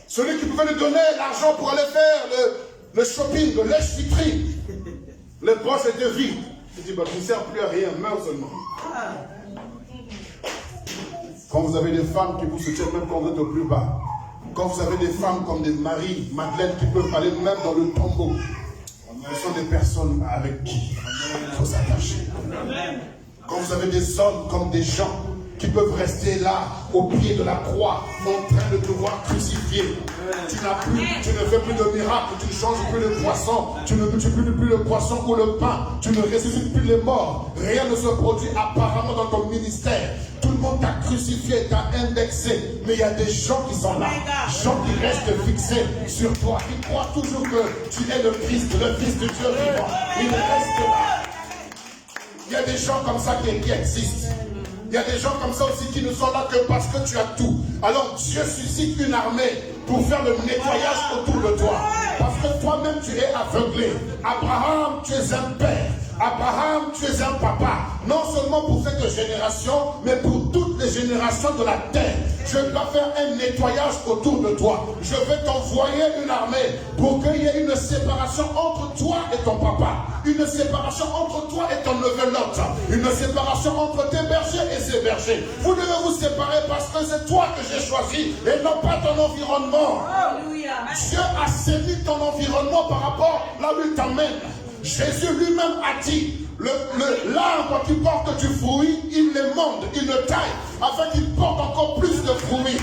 A: Celui qui pouvait lui donner l'argent pour aller faire le shopping, le lèche-vitrine, les poches étaient vides. Il dit, tu ne sers plus à rien, meurs seulement. Quand vous avez des femmes qui vous soutiennent même quand vous êtes au plus bas, quand vous avez des femmes comme des Marie, Madeleine qui peuvent aller même dans le tombeau, ce sont des personnes avec qui il faut s'attacher. Quand vous avez des hommes comme des gens qui peuvent rester là, au pied de la croix, en train de te voir crucifié. Tu ne fais plus de miracles, tu ne changes plus le poisson, tu ne multiplies plus le poisson ou le pain, tu ne ressuscites plus les morts. Rien ne se produit apparemment dans ton ministère. Tout le monde t'a crucifié, t'a indexé, mais il y a des gens qui sont là, gens qui restent fixés sur toi, qui croient toujours que tu es le Fils de Dieu vivant. Ils restent là. Il y a des gens comme ça qui existent. Il y a des gens comme ça aussi qui ne sont là que parce que tu as tout. Alors Dieu suscite une armée pour faire le nettoyage autour de toi. Parce que toi-même tu es aveuglé. Abraham, tu es un père. Abraham, tu es un papa. Non seulement pour cette génération, mais pour toutes les générations de la terre. Je dois faire un nettoyage autour de toi. Je vais t'envoyer une armée pour qu'il y ait une séparation entre toi et ton papa. Une séparation entre toi et ton neveu Lot. Une séparation entre tes bergers et ses bergers. Vous devez vous séparer parce que c'est toi que j'ai choisi et non pas ton environnement. Dieu a saisi ton environnement par rapport là où il t'emmène. Jésus lui-même a dit, l'arbre qui porte du fruit, il l'émonde, il le taille, afin qu'il porte encore plus de fruits.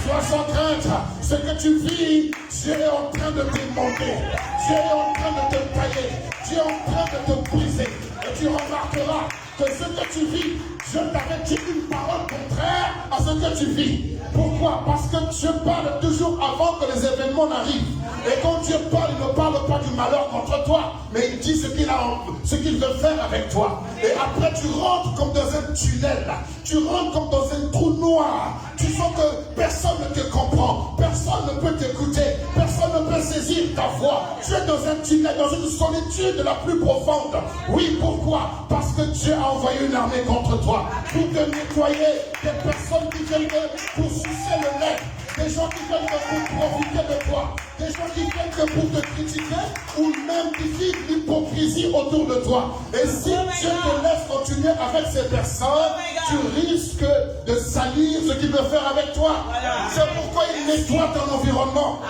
A: Sois sans crainte, ce que tu vis, Dieu est en train de t'émonder, Dieu est en train de te tailler, Dieu est en train de te briser. Et tu remarqueras que ce que tu vis, je t'avais dit une parole contraire à ce que tu vis. Pourquoi? Parce que Dieu parle toujours avant que les événements n'arrivent. Et quand Dieu parle, il ne parle pas du malheur contre toi, mais il dit ce qu'il veut faire avec toi. Et après tu rentres comme dans un tunnel, tu rentres comme dans un trou noir. Tu sens que personne ne te comprend, personne ne peut t'écouter, personne ne peut saisir ta voix. Tu es dans un tunnel, dans une solitude la plus profonde. Oui, pourquoi? Parce que Dieu a envoyé une armée contre toi pour te nettoyer. Des personnes qui viennent pour sucer le lait, des gens qui viennent pour profiter de toi, des gens qui viennent pour te critiquer ou même qui vivent l'hypocrisie autour de toi. Et si Dieu te laisse continuer avec ces personnes, tu risques de salir ce qu'il veut faire avec toi. C'est pourquoi il nettoie ton environnement.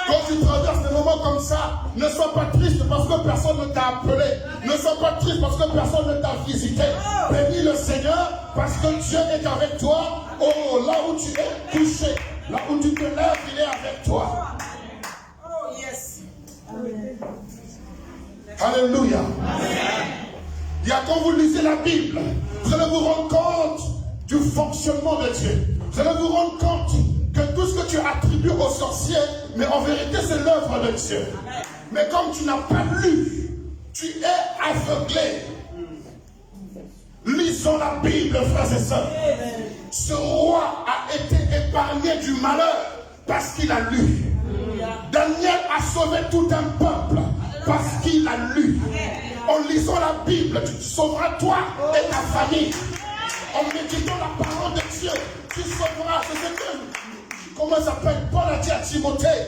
A: Quand tu traverses des moments comme ça, ne sois pas triste parce que personne ne t'a appelé. Ne sois pas triste parce que personne ne t'a visité. Bénis le Seigneur parce que Dieu est avec toi. Oh, là où tu es touché, là où tu te lèves, il est avec toi.
C: Oh, yes.
A: Alléluia. Il y a quand vous lisez la Bible, vous allez vous rendre compte du fonctionnement de Dieu. Vous Vous allez vous rendre compte que tout ce que tu attribues aux sorciers, mais en vérité c'est l'œuvre de Dieu. Mais comme tu n'as pas lu, tu es aveuglé. Lisons la Bible, frères et sœurs. Ce roi a été épargné du malheur parce qu'il a lu. Daniel a sauvé tout un peuple parce qu'il a lu. En lisant la Bible, tu sauveras toi et ta famille. En méditant la parole de Dieu, tu sauveras. C'est ce que, comment ça s'appelle, Paul a dit à Timothée,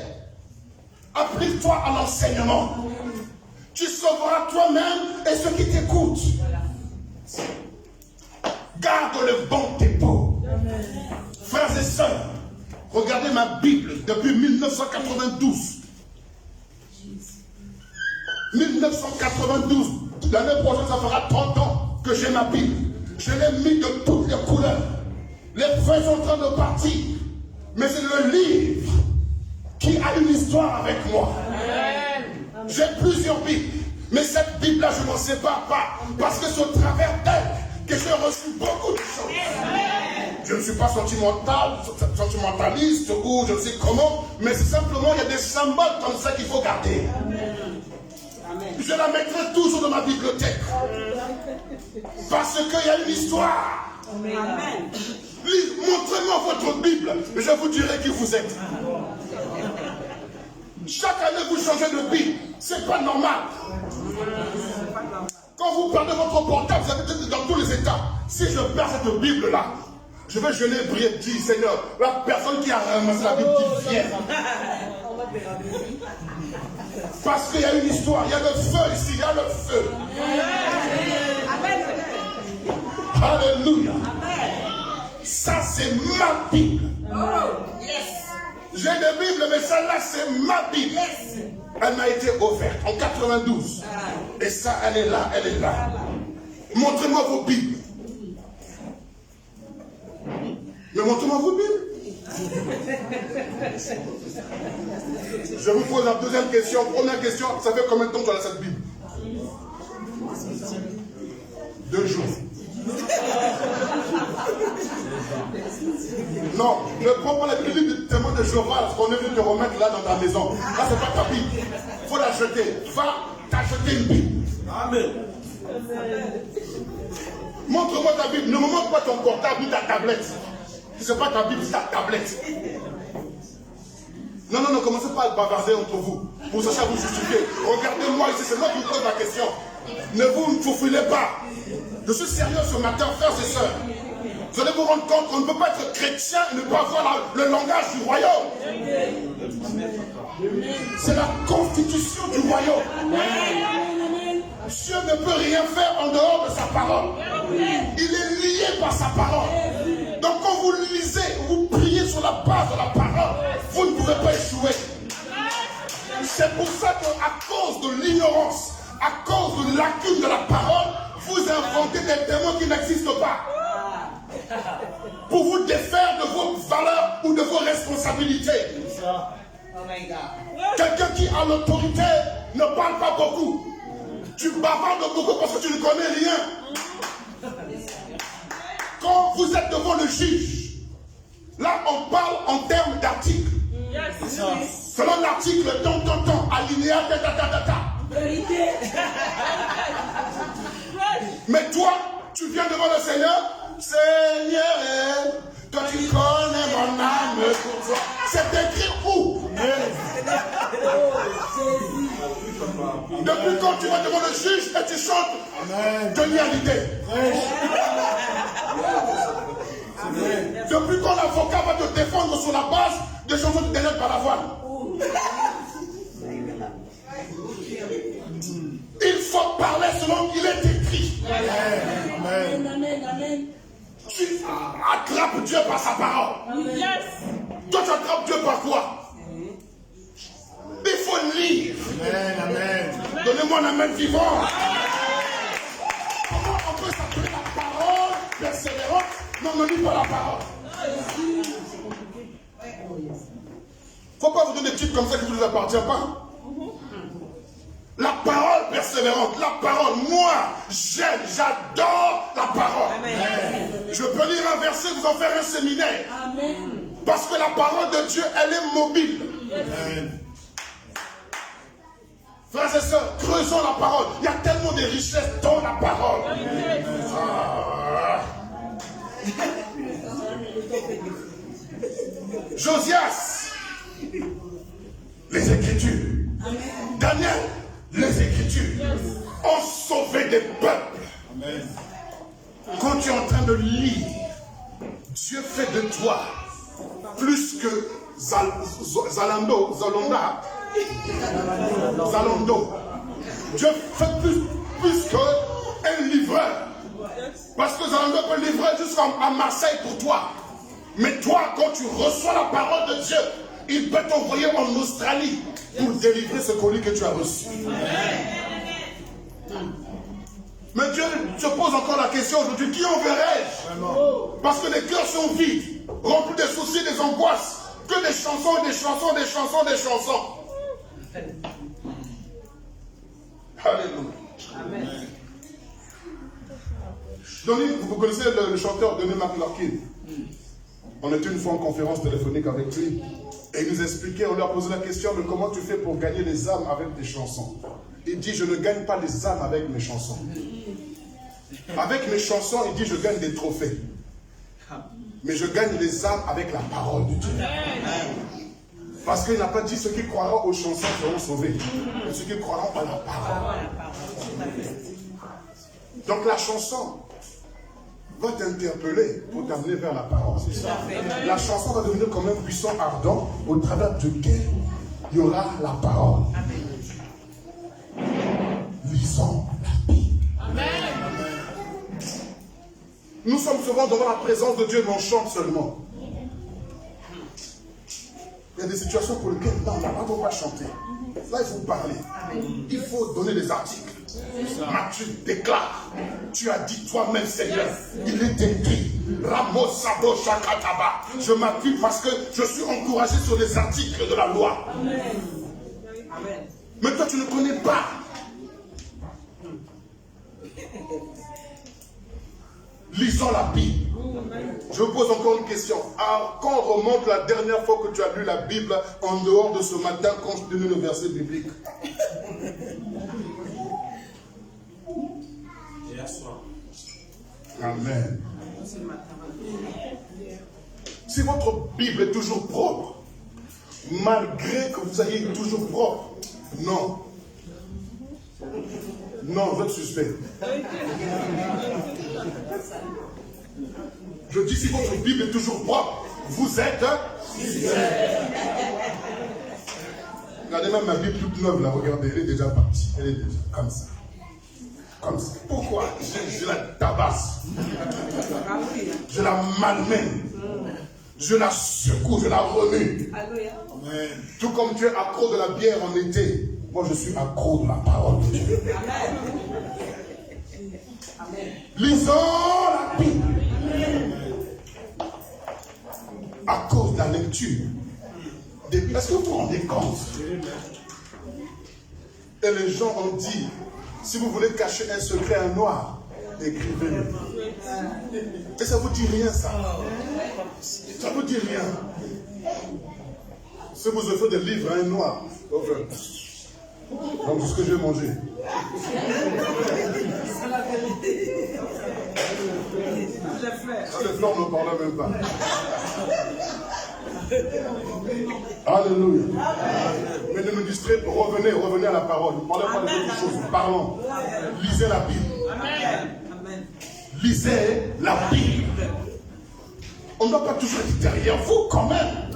A: applique-toi à l'enseignement. Tu sauveras toi-même et ceux qui t'écoutent. Garde le bon dépôt. Frères et sœurs, regardez ma Bible depuis 1992. 1992, l'année prochaine, ça fera 30 ans que j'ai ma Bible. Je l'ai mis de toutes les couleurs. Les feuilles sont en train de partir. Mais c'est le livre qui a une histoire avec moi. J'ai plusieurs Bibles. Mais cette Bible-là, je ne m'en sépare pas. Parce que c'est au travers d'elle que j'ai reçu beaucoup de choses. Je ne suis pas sentimentaliste ou je ne sais comment. Mais c'est simplement, il y a des symboles comme ça qu'il faut garder. Je la mettrai toujours dans ma bibliothèque. Parce qu'il y a une histoire.
C: Amen.
A: Montrez-moi votre Bible. Je vous dirai qui vous êtes. Chaque année, vous changez de Bible. C'est pas normal. Quand vous perdez votre portable, vous avez dans tous les états. Si je perds cette Bible-là, je vais jeûner, prier, dire Seigneur, la personne qui a ramassé la Bible qui vient. Parce qu'il y a une histoire, il y a le feu ici, il y a le feu.
C: Amen.
A: Alléluia. Ça, c'est ma Bible.
C: Oh, yes.
A: J'ai des Bibles, mais celle-là, c'est ma Bible.
C: Yes.
A: Elle m'a été offerte en 92. Et ça, elle est là, elle est là. Montrez-moi vos Bibles. Mais montrez-moi vos Bibles. Je vous pose la deuxième question. Première question, ça fait combien de temps que tu as cette Bible? 2 jours. Non, ne prends pas la Bible du témoin de Jéhovah, parce qu'on est venu te remettre là dans ta maison. Là, c'est pas ta Bible. Il faut l'acheter. Va t'acheter une Bible. Amen. Montre-moi ta Bible. Ne me montre pas ton portable ou ta tablette. Ce n'est pas ta Bible, c'est ta tablette. Non, non, ne commencez pas à bavarder entre vous. Pour chercher à vous justifier. Regardez-moi ici, c'est moi qui vous pose la question. Ne vous faufilez pas. Je suis sérieux ce matin, frères et sœurs. Vous allez vous rendre compte qu'on ne peut pas être chrétien et ne pas avoir le langage du royaume. C'est la constitution du royaume. Dieu ne peut rien faire en dehors de sa parole. Il est lié par sa parole. Donc quand vous lisez, vous priez sur la base de la parole, vous ne pouvez pas échouer. C'est pour ça qu'à cause de l'ignorance, à cause de lacune de la parole, vous inventez des démons qui n'existent pas. Pour vous défaire de vos valeurs ou de vos responsabilités. Quelqu'un qui a l'autorité ne parle pas beaucoup. Tu bavardes beaucoup parce que tu ne connais rien. Quand vous êtes devant le juge, là on parle en termes d'articles. Selon l'article, alinéa, mais toi, tu viens devant le Seigneur. Seigneur, toi tu connais mon âme pour toi. C'est écrit où? Depuis quand tu vas devant le juge et tu chantes de l'humanité? Depuis quand l'avocat va te défendre sur la base des chansons de Daniel Balavoine? Il faut parler selon qu'il est écrit. Amen. Amen. Amen. Tu attrapes Dieu par sa parole. Yes. Toi, tu attrapes Dieu par quoi? Il faut lire. Amen. Amen. Donnez-moi un amen vivant. Comment on peut s'appeler la parole persévérante? Non, ne lis pas la parole. Il ne faut pas vous donner des titres comme ça qui ne vous appartient pas. La parole persévérante, la parole, moi, j'aime, j'adore la parole.
C: Amen.
A: Je peux lire un verset, vous en faire un séminaire.
B: Amen.
A: Parce que la parole de Dieu, elle est mobile. Amen. Frères et sœurs, creusons la parole. Il y a tellement de richesses dans la parole. Ah. Josias, les Écritures. Daniel, les Écritures ont sauvé des peuples. Amen. Quand tu es en train de lire, Dieu fait de toi plus que Zalando. Dieu fait plus qu'un livreur. Parce que Zalando peut livrer jusqu'à Marseille pour toi. Mais toi, quand tu reçois la parole de Dieu, il peut t'envoyer en Australie pour délivrer ce colis que tu as reçu. Mais Dieu se pose encore la question aujourd'hui, qui enverrai-je? Parce que les cœurs sont vides, remplis des soucis, des angoisses, que des chansons, des chansons, des chansons, des chansons. Alléluia.
C: Amen.
A: Vous connaissez le chanteur Denis McLaughlin? On était une fois en conférence téléphonique avec lui et il nous expliquait, on lui a posé la question de comment tu fais pour gagner les âmes avec tes chansons. Il dit, je ne gagne pas les âmes avec mes chansons. Avec mes chansons, il dit, je gagne des trophées. Mais je gagne les âmes avec la parole de Dieu. Parce qu'il n'a pas dit, ceux qui croiront aux chansons seront sauvés. Mais ceux qui croiront à la parole. Donc la chanson va t'interpeller pour t'amener vers la parole. La chanson va devenir comme un buisson ardent au travers duquel il y aura la parole. Lisons la Bible. Nous sommes souvent devant la présence de Dieu, mais on chante seulement. Il y a des situations pour lesquelles on ne va pas chanter. Là, il faut parler. Il faut donner des articles. Matthieu déclare, tu as dit toi-même, Seigneur, il est écrit, Ramos Sabo Shakataba. Je m'appuie parce que je suis encouragé sur les articles de la loi.
C: Amen.
A: Mais toi, tu ne connais pas. Lisons la Bible. Je vous pose encore une question. Alors, quand remonte la dernière fois que tu as lu la Bible en dehors de ce matin quand je te donne le verset biblique?
E: Hier soir.
A: Amen. Si votre Bible est toujours propre, malgré que vous ayez toujours propre, non. Non, vous êtes suspect. Je dis, si votre Bible est toujours propre, vous êtes suspect. Regardez même ma Bible toute neuve là, regardez, elle est déjà partie. Elle est déjà comme ça. Comme ça. Pourquoi? Je la tabasse. Je la malmène. Je la secoue, je la remue.
C: Alléluia.
A: Tout comme tu es accro de la bière en été, moi je suis accro de la parole de Dieu.
C: Amen. Amen.
A: Lisons la Bible. À cause de la lecture. Est-ce que vous vous rendez compte? Et les gens ont dit, si vous voulez cacher un secret à un noir, écrivez-le. Et ça vous dit rien, ça. Ça vous dit rien. Si vous offrez des livres à un noir, donc ce que je vais manger. Les fleurs ne parlent même pas. Alléluia. Mais ne nous distraitez pas. Revenez à la parole. Ne parlez pas de d'autres choses. Parlons. Lisez la Bible.
C: Amen.
A: Lisez la Bible. On ne doit pas toujours être derrière vous quand même.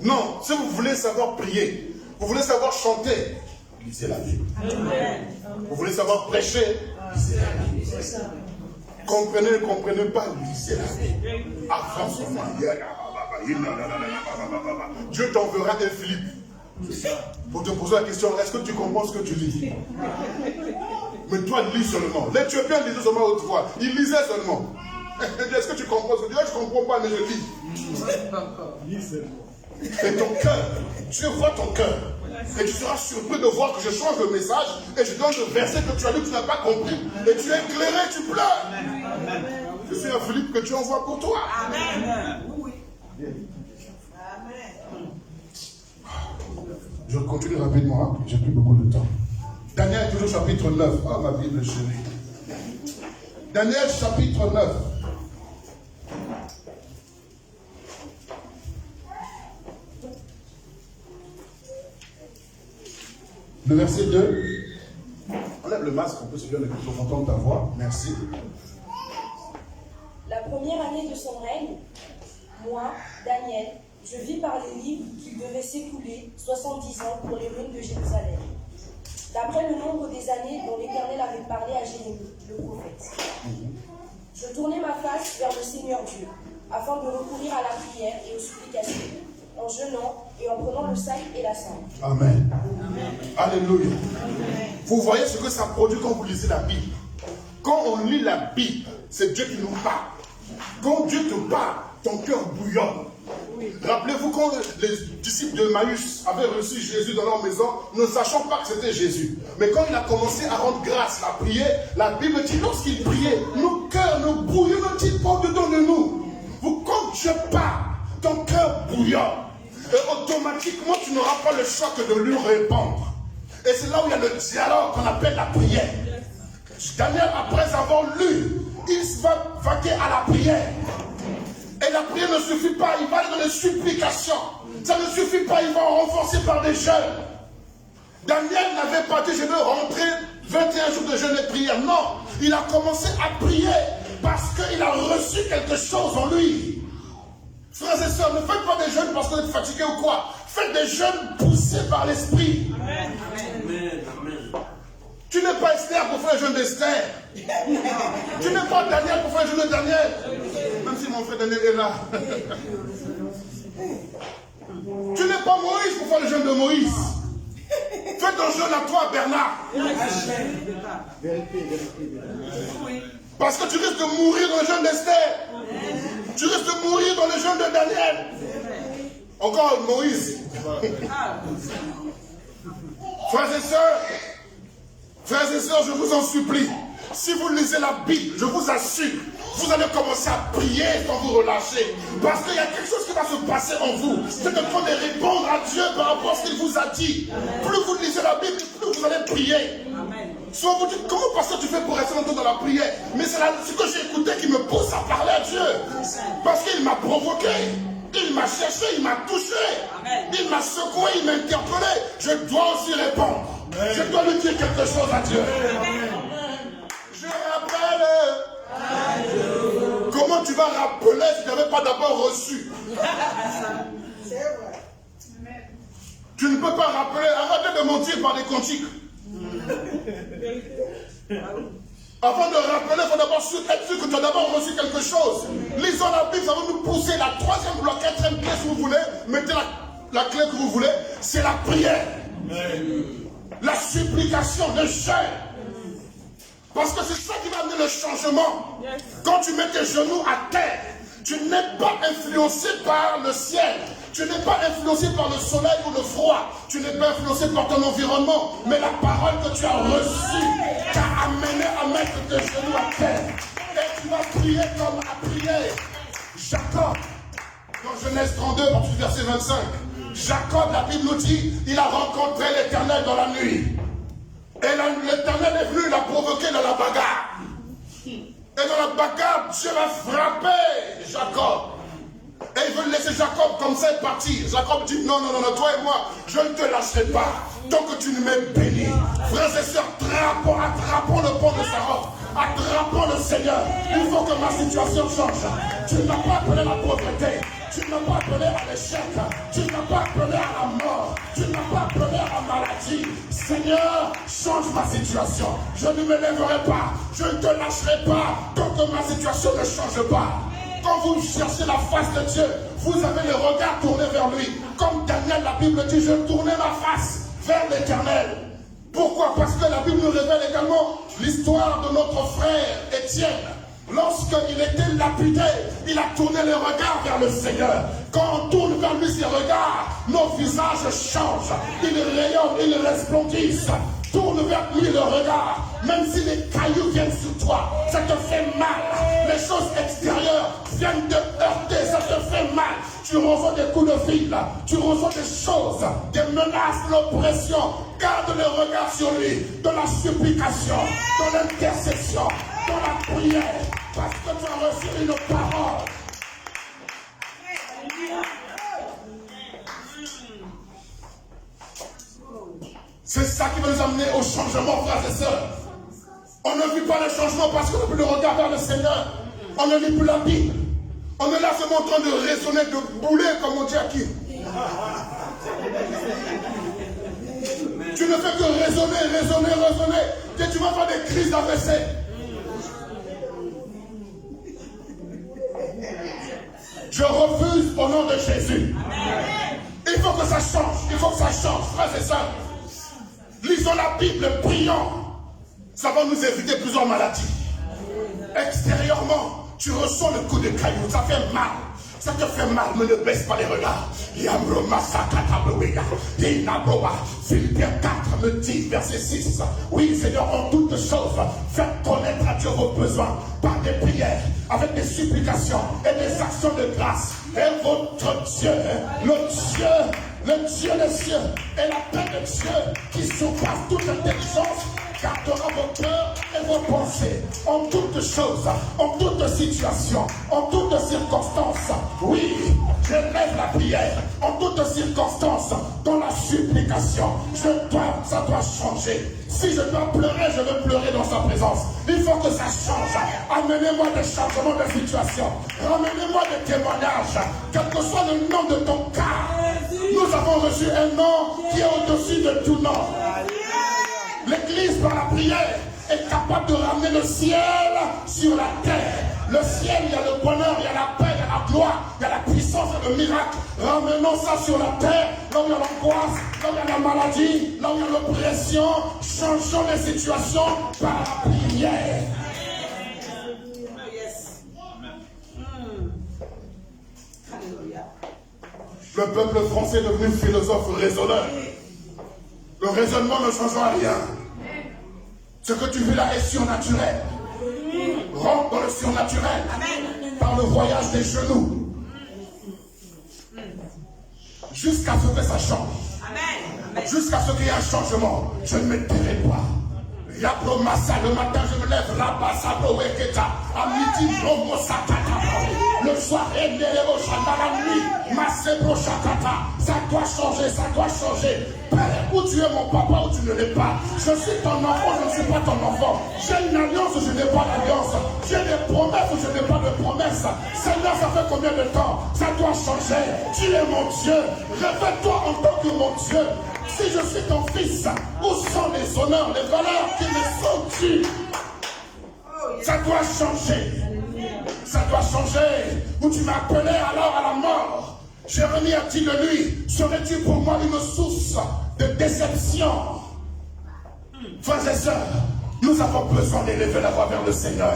A: Non, si vous voulez savoir prier, vous voulez savoir chanter, lisez la Bible. Vous voulez savoir prêcher, lisez la Bible. Comprenez, ne comprenez pas, lisez la Bible. Dieu t'enverra un Philippe pour te poser la question, est-ce que tu comprends ce que tu lis? Mais toi, lis seulement. L'Éthiopien lisait seulement à haute voix. Il lisait seulement. Est-ce que tu comprends ce que tu dis? Je ne comprends pas, mais je lis. Et ton cœur, Dieu voit ton cœur. Et tu seras surpris de voir que je change le message et je donne le verset que tu as lu, que tu n'as pas compris. Et tu es éclairé, tu pleures. Je suis un Philippe que Dieu envoie pour toi.
C: Amen. Oui.
A: Je continue rapidement, hein. J'ai plus beaucoup de temps. Daniel, toujours chapitre 9. Ah, ma Bible chérie. Daniel, chapitre 9. Le verset 2. Enlève le masque, on peut se dire pour entendre ta voix. Merci.
D: La première année de son règne, moi, Daniel, je vis par les livres qu'il devait s'écouler 70 ans pour les ruines de Jérusalem, d'après le nombre des années dont l'Éternel avait parlé à Jérémie, le prophète. Je tournai ma face vers le Seigneur Dieu, afin de recourir à la prière et aux supplications, en jeûnant et en prenant le sac et la cendre.
A: Amen. Alléluia. Vous voyez ce que ça produit quand vous lisez la Bible. Quand on lit la Bible, c'est Dieu qui nous parle. Quand Dieu te parle, ton cœur bouillonne. Rappelez-vous quand les disciples de Emmaüs avaient reçu Jésus dans leur maison, ne sachant pas que c'était Jésus. Mais quand il a commencé à rendre grâce, à prier, la Bible dit, lorsqu'il priait, nos cœurs ne bouillonnent-ils pas dedans de nous? Quand Dieu parle, ton cœur bouillonne. Et automatiquement, tu n'auras pas le choix que de lui répondre. Et c'est là où il y a le dialogue qu'on appelle la prière. Daniel, après avoir lu, il va vaquer à la prière. Et la prière ne suffit pas, il va aller dans les supplications. Ça ne suffit pas, il va en renforcer par des jeûnes. Daniel n'avait pas dit, je veux rentrer 21 jours de jeûne et prière. Non, il a commencé à prier parce qu'il a reçu quelque chose en lui. Frères et sœurs, ne faites pas des jeûnes parce que vous êtes fatigués ou quoi. Faites des jeûnes poussés par l'esprit.
C: Amen.
A: Tu n'es pas Esther pour faire le jeûne d'Esther. Tu n'es pas Daniel pour faire le jeûne de Daniel. Même si mon frère Daniel est là. Tu n'es pas Moïse pour faire le jeûne de Moïse. Fais ton jeûne à toi, Bernard. Parce que tu risques de mourir dans le jeûne d'Esther. Tu risques de mourir dans le jeûne de Daniel. Encore Moïse. Frères et sœurs, je vous en supplie. Si vous lisez la Bible, je vous assure, vous allez commencer à prier sans vous relâcher. Parce qu'il y a quelque chose qui va se passer en vous. C'est de prendre et répondre à Dieu par rapport à ce qu'il vous a dit. Plus vous lisez la Bible, plus vous allez prier. Soit vous dites, comment pasteur tu fais pour rester longtemps dans la prière? Mais c'est ce que j'ai écouté qui me pousse à parler à Dieu. Parce qu'il m'a provoqué. Il m'a cherché, il m'a touché. Il m'a secoué, il m'a interpellé. Je dois aussi répondre. Je dois lui dire quelque chose à Dieu. Je rappelle. Comment tu vas rappeler si tu n'avais pas d'abord reçu? Tu ne peux pas rappeler. Arrêtez de mentir par des cantiques. Avant de rappeler, il faut d'abord être sûr que tu as d'abord reçu quelque chose. Lisons la Bible, ça va nous pousser. La troisième ou la quatrième clé, si vous voulez, mettez la clé que vous voulez, c'est la prière. La supplication, le jeûne. Parce que c'est ça qui va amener le changement. Quand tu mets tes genoux à terre, tu n'es pas influencé par le ciel. Tu n'es pas influencé par le soleil ou le froid. Tu n'es pas influencé par ton environnement. Mais la parole que tu as reçue t'a amené à mettre tes genoux à terre. Et tu vas prier comme a prié Jacob. Dans Genèse 32, verset 25. Jacob, la Bible nous dit, il a rencontré l'Éternel dans la nuit. Et l'Éternel est venu, il l'a provoqué dans la bagarre. Et dans la bagarre, Dieu va frapper Jacob. Et il veut laisser Jacob comme ça et partir. Jacob dit, non, toi et moi, je ne te lâcherai pas. Tant que tu ne m'es béni. Frères et sœurs, attrapons le pont de sa robe. Attrapons le Seigneur. Il faut que ma situation change. Tu ne m'as pas appelé la pauvreté. Tu ne m'as pas appelé à l'échec. Tu ne m'as pas appelé à la mort. Tu ne m'as pas appelé à la maladie. Seigneur, change ma situation. Je ne me lèverai pas. Je ne te lâcherai pas tant que ma situation ne change pas. Quand vous cherchez la face de Dieu, vous avez le regard tourné vers lui. Comme Daniel, la Bible dit, je tournais ma face vers l'Éternel. Pourquoi? Parce que la Bible nous révèle également l'histoire de notre frère Étienne. Lorsqu'il était lapidé, il a tourné le regard vers le Seigneur. Quand on tourne vers lui ses regards, nos visages changent. Ils rayonnent, ils resplendissent. Tourne vers lui le regard. Même si les cailloux viennent sur toi, ça te fait mal. Les choses extérieures viennent te heurter, ça te fait mal. Tu reçois des coups de fil, tu reçois des choses, des menaces, l'oppression. Garde le regard sur lui, dans la supplication, dans l'intercession, dans la prière, parce que tu as reçu une parole. C'est ça qui va nous amener au changement, frères et sœurs. On ne vit pas le changement parce qu'on n'a plus le regard vers le Seigneur. On ne lit plus la Bible. On est là seulement en train de raisonner, de bouler, comme on dit à qui. Tu ne fais que raisonner. Et tu vas faire des crises d'AVC. Je refuse au nom de Jésus. Il faut que ça change, frères et sœurs. Lisons la Bible, prions. Ça va nous éviter plusieurs maladies. Extérieurement, tu ressens le coup de caillou, ça fait mal. Ça te fait mal, mais ne baisse pas les regards. Philippiens 4 me dit, verset 6. Oui, Seigneur, en toutes choses, faites connaître à Dieu vos besoins par des prières, avec des supplications et des actions de grâce. Et votre Dieu, le Dieu des cieux, et la paix de Dieu qui surpasse toute intelligence, gardera vos cœurs et vos pensées en toutes choses, en toutes situations, en toutes circonstances. Oui, je lève la prière en toutes circonstances, dans la supplication. Ça doit changer. Si je dois pleurer, je veux pleurer dans sa présence. Il faut que ça change. Amenez-moi des changements de situation. Ramenez-moi des témoignages. Quel que soit le nom de ton cas, nous avons reçu un nom qui est au-dessus de tout nom. L'Église, par la prière, est capable de ramener le ciel sur la terre. Le ciel, il y a le bonheur, il y a la paix, il y a la gloire, il y a la puissance et le miracle. Ramenons ça sur la terre, là où il y a l'angoisse, là où il y a la maladie, là où il y a l'oppression. Changeons les situations par la prière. Le peuple français est devenu philosophe raisonneur. Le raisonnement ne changera rien. Ce que tu vis là est surnaturel. Rentre dans le surnaturel. Par le voyage des genoux. Jusqu'à ce que ça change. Jusqu'à ce qu'il y ait un changement. Je ne me tairai pas. Le matin je me lève. À midi, le soir, la nuit, ça doit changer. Père, où tu es mon papa, où tu ne l'es pas. Je suis ton enfant, je ne suis pas ton enfant. J'ai une alliance, je n'ai pas d'alliance. J'ai des promesses, je n'ai pas de promesses. Seigneur, ça fait combien de temps? Ça doit changer. Tu es mon Dieu. Révèle-toi en tant que mon Dieu. Si je suis ton fils, où sont les honneurs, les valeurs qui me sont dues? Ça doit changer. Ça doit changer. Où tu m'as appelé alors à la mort. Jérémie a dit de lui, serais-tu pour moi une source de déception? Frères et sœurs, nous avons besoin d'élever la voix vers le Seigneur.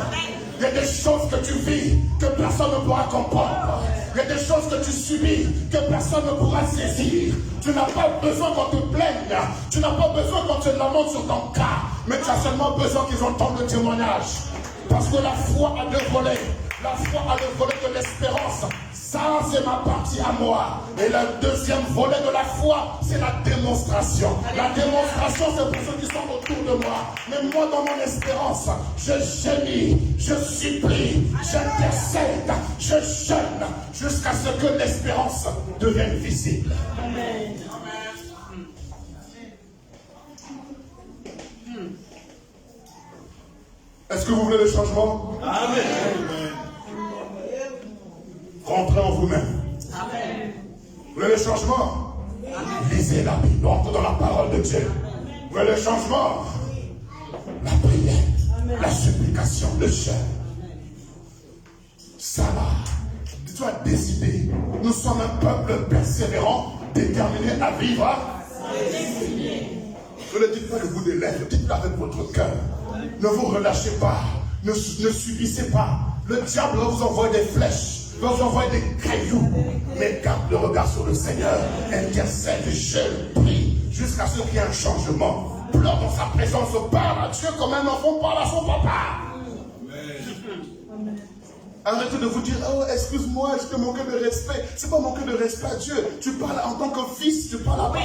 A: Il y a des choses que tu vis que personne ne pourra comprendre. Il y a des choses que tu subis que personne ne pourra saisir. Tu n'as pas besoin qu'on te plaigne. Tu n'as pas besoin qu'on te lamente sur ton cas. Mais tu as seulement besoin qu'ils entendent le témoignage. Parce que la foi a deux volets. La foi a le volet de l'espérance. Ça, c'est ma partie à moi. Et le deuxième volet de la foi, c'est la démonstration. La démonstration, c'est pour ceux qui sont autour de moi. Mais moi, dans mon espérance, je gémis, je supplie, j'intercède, je jeûne, jusqu'à ce que l'espérance devienne visible. Amen. Est-ce que vous voulez le changement? Amen. Rentrez en vous-même. Amen. Vous voulez le changement? Amen. Lisez la Bible, entrez dans la parole de Dieu. Vous voulez le changement? La prière, amen. La supplication, le jeûne. Ça va. Tu as décidé. Nous sommes un peuple persévérant, déterminé à vivre. Ne le dites pas de bout des lèvres, dites-le avec votre cœur. Ne vous relâchez pas. Ne subissez pas. Le diable va vous envoyer des flèches, va vous envoyer des cailloux. Mais garde le regard sur le Seigneur. Intercède, jeûne, prie, jusqu'à ce qu'il y ait un changement. Pleure dans sa présence, parle à Dieu comme un enfant parle à son papa. Arrêtez de vous dire, oh, excuse-moi, je te manque de respect. C'est pas manquer de respect à Dieu. Tu parles en tant que fils, tu parles à papa.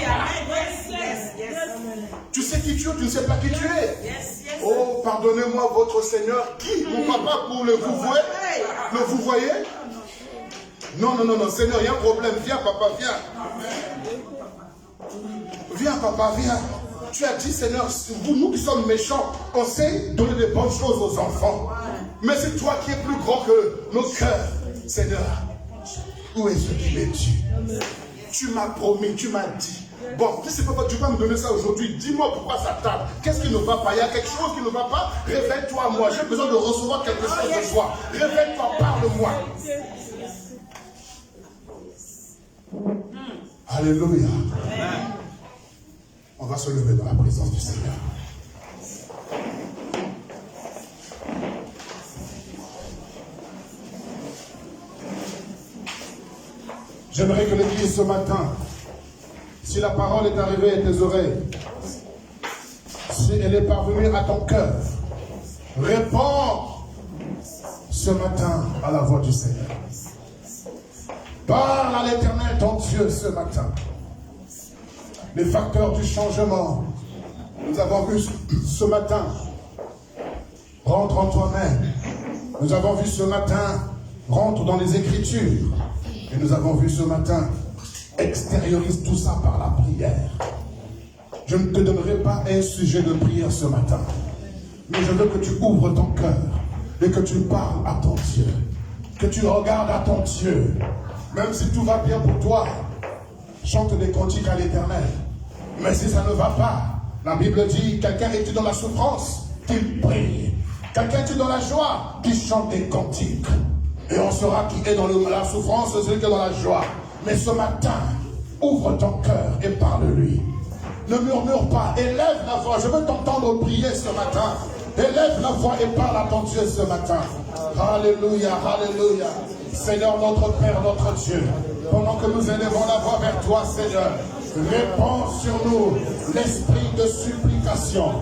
A: Tu sais qui tu es, tu ne sais pas qui tu es. Oh, pardonnez-moi, votre Seigneur. Qui? Mon papa, pour le vous voyez? Le vous voyez? Non, non, non, non, Seigneur, il y a un problème. Viens, papa, viens. Viens, papa, viens. Tu as dit, Seigneur, nous qui sommes méchants, on sait donner des bonnes choses aux enfants. Mais c'est toi qui es plus grand que nos cœurs. Seigneur, où est ce qui m'est dû? Tu m'as promis, tu m'as dit. Bon, je ne sais pas pourquoi tu vas me donner ça aujourd'hui. Dis-moi pourquoi ça tarde. Qu'est-ce qui ne va pas? Il y a quelque chose qui ne va pas. Révèle-toi à moi. J'ai besoin de recevoir quelque chose de toi. Révèle-toi, parle-moi. Alléluia. On va se lever dans la présence du Seigneur. J'aimerais que l'Église ce matin, si la parole est arrivée à tes oreilles, si elle est parvenue à ton cœur, réponds ce matin à la voix du Seigneur. Parle à l'Éternel ton Dieu ce matin. Les facteurs du changement, nous avons vu ce matin, rentre en toi-même. Nous avons vu ce matin, rentre dans les Écritures. Et nous avons vu ce matin, extériorise tout ça par la prière. Je ne te donnerai pas un sujet de prière ce matin, mais je veux que tu ouvres ton cœur et que tu parles à ton Dieu, que tu regardes à ton Dieu. Même si tout va bien pour toi, chante des cantiques à l'Éternel. Mais si ça ne va pas, la Bible dit, quelqu'un est dans la souffrance, qu'il prie. Quelqu'un est dans la joie, qu'il chante des cantiques. Et on saura qui est dans la souffrance, celui qui est dans la joie. Mais ce matin, ouvre ton cœur et parle-lui. Ne murmure pas, élève la voix. Je veux t'entendre prier ce matin. Élève la voix et parle à ton Dieu ce matin. Alléluia, alléluia. Seigneur notre Père, notre Dieu, pendant que nous élevons la voix vers toi, Seigneur, répands sur nous l'esprit de supplication.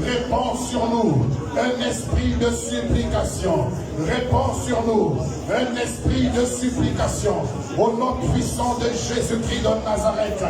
A: Répands sur nous un esprit de supplication. Répands sur nous un esprit de supplication. Au nom puissant de Jésus-Christ de Nazareth,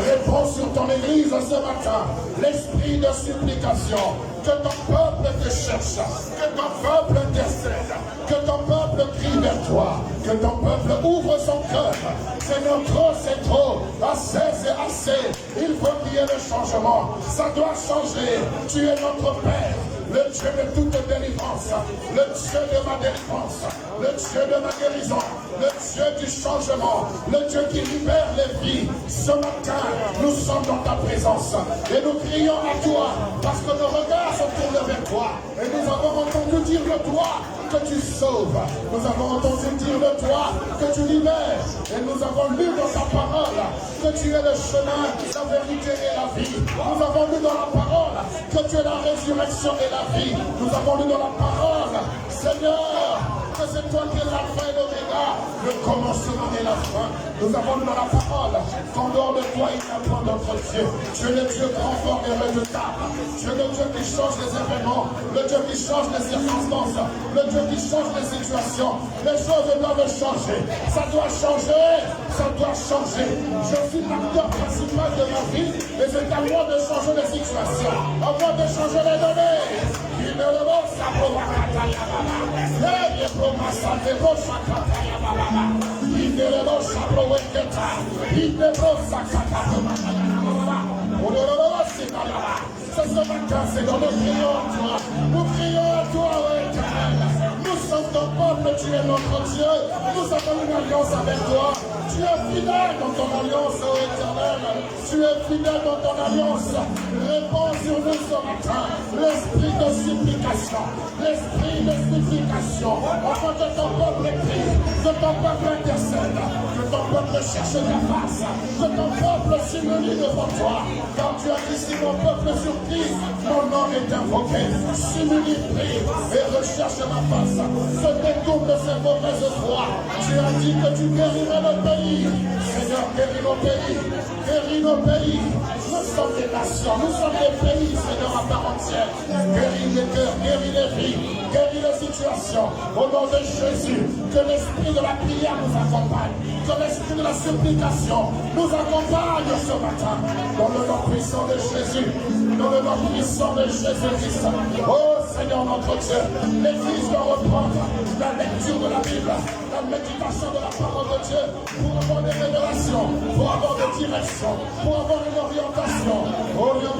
A: répands sur ton Église ce matin l'esprit de supplication. Que ton peuple te cherche, que ton peuple intercède, que ton peuple crie vers toi, que ton peuple ouvre son cœur. Seigneur, trop c'est trop, assez c'est assez. Il faut qu'il y ait le changement. Ça doit changer. Tu es notre Père, le Dieu de toute délivrance, le Dieu de ma délivrance, le Dieu de ma guérison, le Dieu du changement, le Dieu qui libère les vies. Ce matin, nous sommes dans ta présence et nous crions à toi parce que nos regards se tournent vers toi et nous avons entendu dire de toi que tu sauves. Nous avons entendu dire de toi que tu libères et nous avons lu dans ta parole que tu es le chemin, la vérité et la vie. Nous avons lu dans la parole que tu es la résurrection et la vie. Nous avons lu dans la parole, Seigneur, que c'est toi qui es l'alpha et l'oméga, le commencement et la fin. Nous avons lu dans la parole qu'en dehors de toi il n'y a pas d'autre Dieu. Tu es le Dieu grand, fort et redoutable. Tu es le Dieu qui change les événements, le Dieu qui change les circonstances, le Dieu qui change les situations. Les choses doivent changer. Ça doit changer. Ça doit changer. Je suis l'acteur principal de ma vie et c'est à moi de changer les situations. À moi de changer les données. Il ne le voit ça pour ma il ne le voit ça pour il ne voit ça ce matin, c'est dans nos crions à toi. Nous crions à toi, Éternel. Nous sommes ton peuple, tu es notre Dieu. Nous avons une alliance avec toi. Tu es fidèle dans ton alliance, ô Éternel. Tu es fidèle dans ton alliance. Réponds sur nous ce matin. L'esprit de supplication. L'esprit de supplication. Afin que ton peuple prie. Que ton peuple intercède. Que ton peuple cherche ta face. Que ton peuple s'humilie devant toi. Car tu as dit si mon peuple sur qui mon nom est invoqué. S'humilie, prie et recherche ma face. Se détourne de ces mauvaises voies. Tu as dit que tu guérirais le pays. Seigneur, guéris nos pays. Guéris nos pays. Nous sommes des nations. Nous sommes des pays, Seigneur, à part entière. Guéris les cœurs, guéris les vies, guéris les situations. Au nom de Jésus, que l'esprit de la prière nous accompagne. Que l'esprit de la supplication nous accompagne ce matin. Dans le nom puissant de Jésus. Dans le nom puissant de Jésus-Christ. Oh Seigneur notre Dieu, l'Église doit reprendre la lecture de la Bible, la méditation de la parole de Dieu pour avoir des révélations, pour avoir des directions, pour avoir une orientation. Oh Dieu,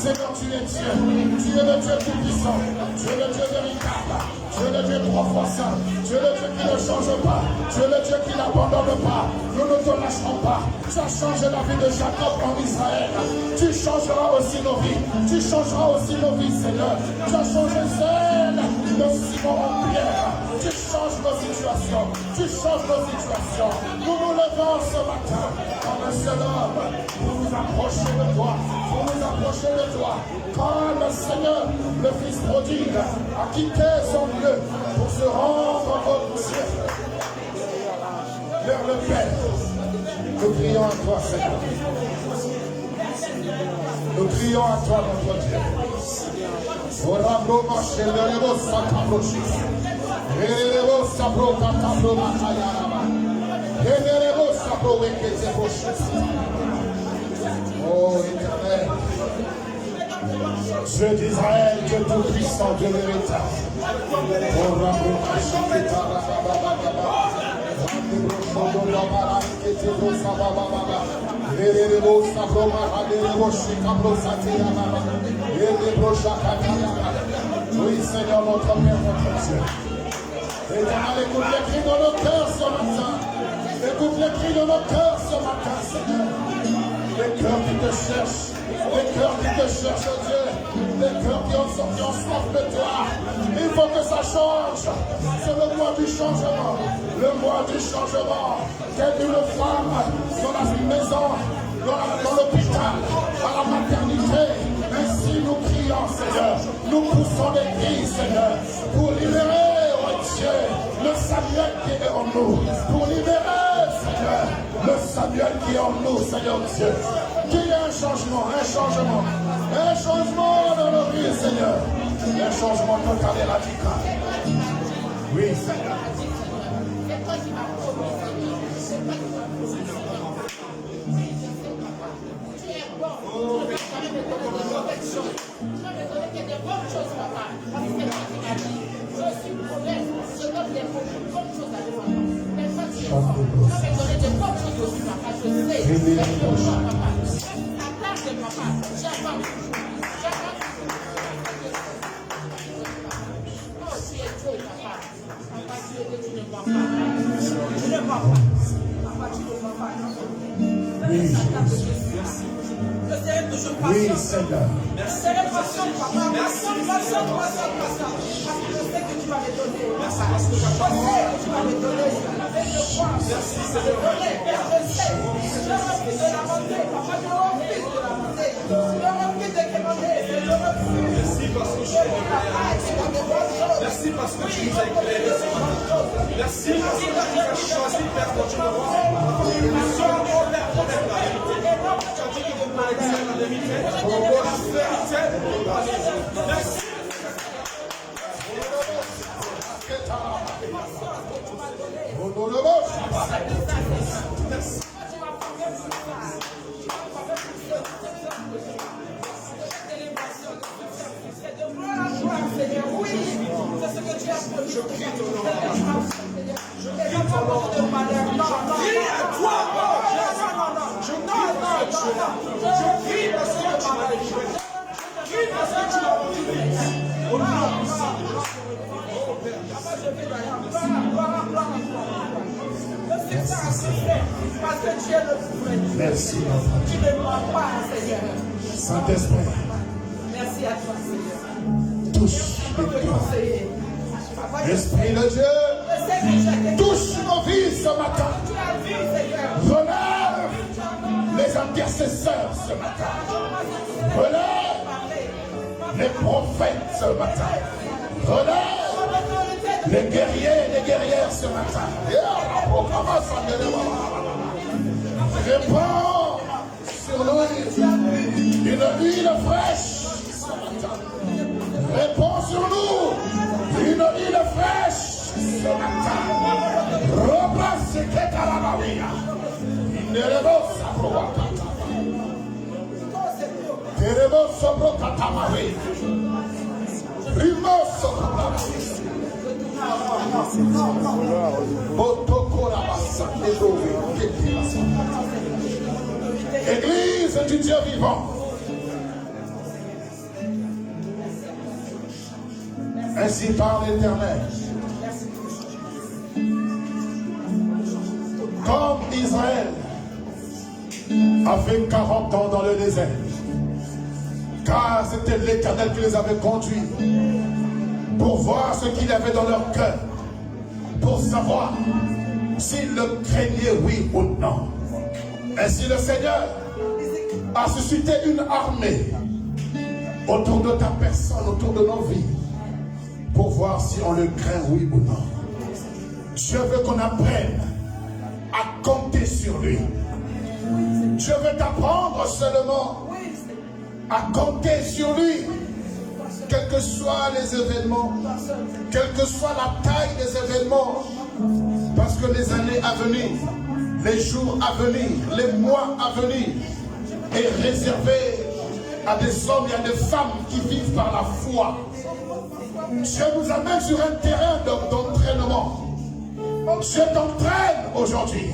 A: Seigneur, tu es Dieu, tu es le Dieu tout-puissant, tu es le Dieu véritable, tu es le Dieu profond, tu es le Dieu qui ne change pas, tu es le Dieu qui n'abandonne pas, nous ne te lâcherons pas. Tu as changé la vie de Jacob en Israël, tu changeras aussi nos vies, tu changeras aussi nos vies, Seigneur. Tu as changé celle de Simon en Pierre, tu changes nos situations, tu changes nos situations. Nous nous levons ce matin comme un seul homme pour nous approcher de toi, pour nous approcher de toi. Quand le Seigneur, le Fils prodigue, a quitté son lieu pour se rendre au ciel, vers le Père, nous crions à toi, Seigneur. Nous crions à toi, notre Dieu. Oh Éternel, Dieu d'Israël, Dieu tout-puissant, Dieu véritable. Oui, Seigneur, notre Père, notre Dieu. Éternel, écoute les cris de nos cœurs ce matin. Écoute les cris de nos cœurs ce matin, Seigneur. Les cœurs qui te cherchent, les cœurs qui te cherchent, Dieu, les cœurs qui ont soif de toi. Il faut que ça change. C'est le mois du changement, le mois du changement. Telle une femme dans la maison, dans l'hôpital, à la maternité. Ainsi nous crions, Seigneur. Nous poussons des cris, Seigneur, pour libérer, oh Dieu, le Samuel qui est en nous. Pour libérer, Seigneur, le Samuel qui est en nous, Seigneur Dieu. Qu'il y ait un changement dans nos vies, Seigneur. Un changement total et radical. Oui, Seigneur. Oui, Seigneur.
C: Merci. Merci parce que tu nous as éclairés. Merci parce que tu as choisi de faire notre roi. Nous sommes au Père pour la vérité. Tu as dit qu'il devrait être la vérité. Merci. Je prie ton nom. Je prie ton nom. Je prie à toi. Je prie
E: Parce que Dieu le pouvait.
A: Merci, mon
E: Tu
A: frère.
E: ne mens pas, Seigneur.
A: Saint-Esprit,
E: Merci à toi, Seigneur.
A: touche
E: Je
A: les
E: peux te
A: cœurs.
E: conseiller.
A: Esprit de Dieu,
E: Je sais que j'ai
A: touche nos vies ce matin.
E: tu as vu, Seigneur.
A: Relève les intercesseurs ce matin. Relève les prophètes ce matin. Relève les guerriers et les guerrières ce matin. Répands sur nous une huile fraîche ce matin. Répands sur nous une huile fraîche ce matin. Remplace ce qu'est à la Maria. Nerebosa provocata. Nerebosa provocata Maria. Rimoso provocata. Botokora bassa. Église du Dieu vivant. Ainsi parle l'Éternel. Comme Israël a fait 40 ans dans le désert, car c'était l'Éternel qui les avait conduits pour voir ce qu'il y avait dans leur cœur, pour savoir s'ils le craignaient, oui ou non. Ainsi le Seigneur a suscité une armée autour de ta personne, autour de nos vies, pour voir si on le craint, oui ou non. Dieu veut qu'on apprenne à compter sur lui. Je veux t'apprendre seulement à compter sur lui, quels que soient les événements, quelle que soit la taille des événements, parce que les années à venir, les jours à venir, les mois à venir est réservé à des hommes et à des femmes qui vivent par la foi. Dieu nous amène sur un terrain d'entraînement. Dieu t'entraîne aujourd'hui.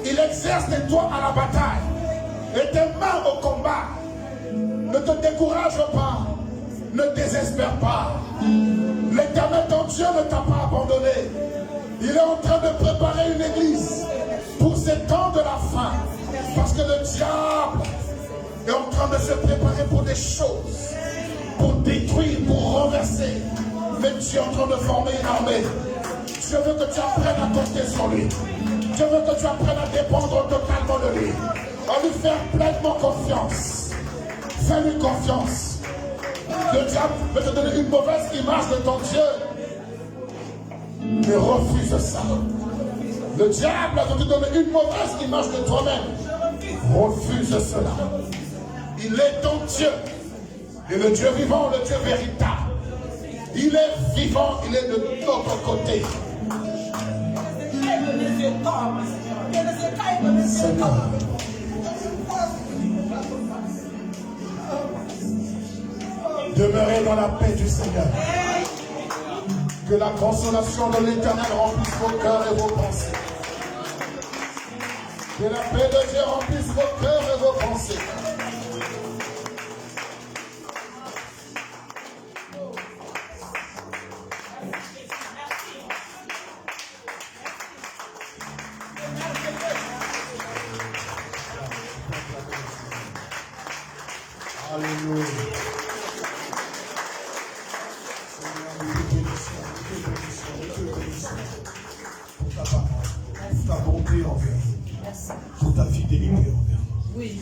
A: Il exerce tes doigts à la bataille et tes mains au combat. Ne te décourage pas, ne désespère pas. L'Éternel ton Dieu ne t'a pas abandonné. Il est en train de préparer une église pour ces temps de la fin. Parce que le diable est en train de se préparer pour des choses, pour détruire, pour renverser. Mais Dieu est en train de former une armée. Je veux que tu apprennes à compter sur lui. Je veux que tu apprennes à dépendre totalement de lui. À lui faire pleinement confiance. Fais-lui confiance. Le diable veut te donner une mauvaise image de ton Dieu. Mais refuse ça. Le diable veut te donner une mauvaise image de toi-même. Refuse cela. Il est ton Dieu. Et le Dieu vivant, le Dieu véritable. Il est vivant, il est de notre côté. Seigneur. Demeurez dans la paix du Seigneur. Que la consolation de l'Éternel remplisse vos cœurs et vos pensées. Que la paix de Dieu remplisse vos cœurs et vos pensées. Alléluia. Pour ta bonté envers nous, pour ta fidélité envers nous.
E: Oui.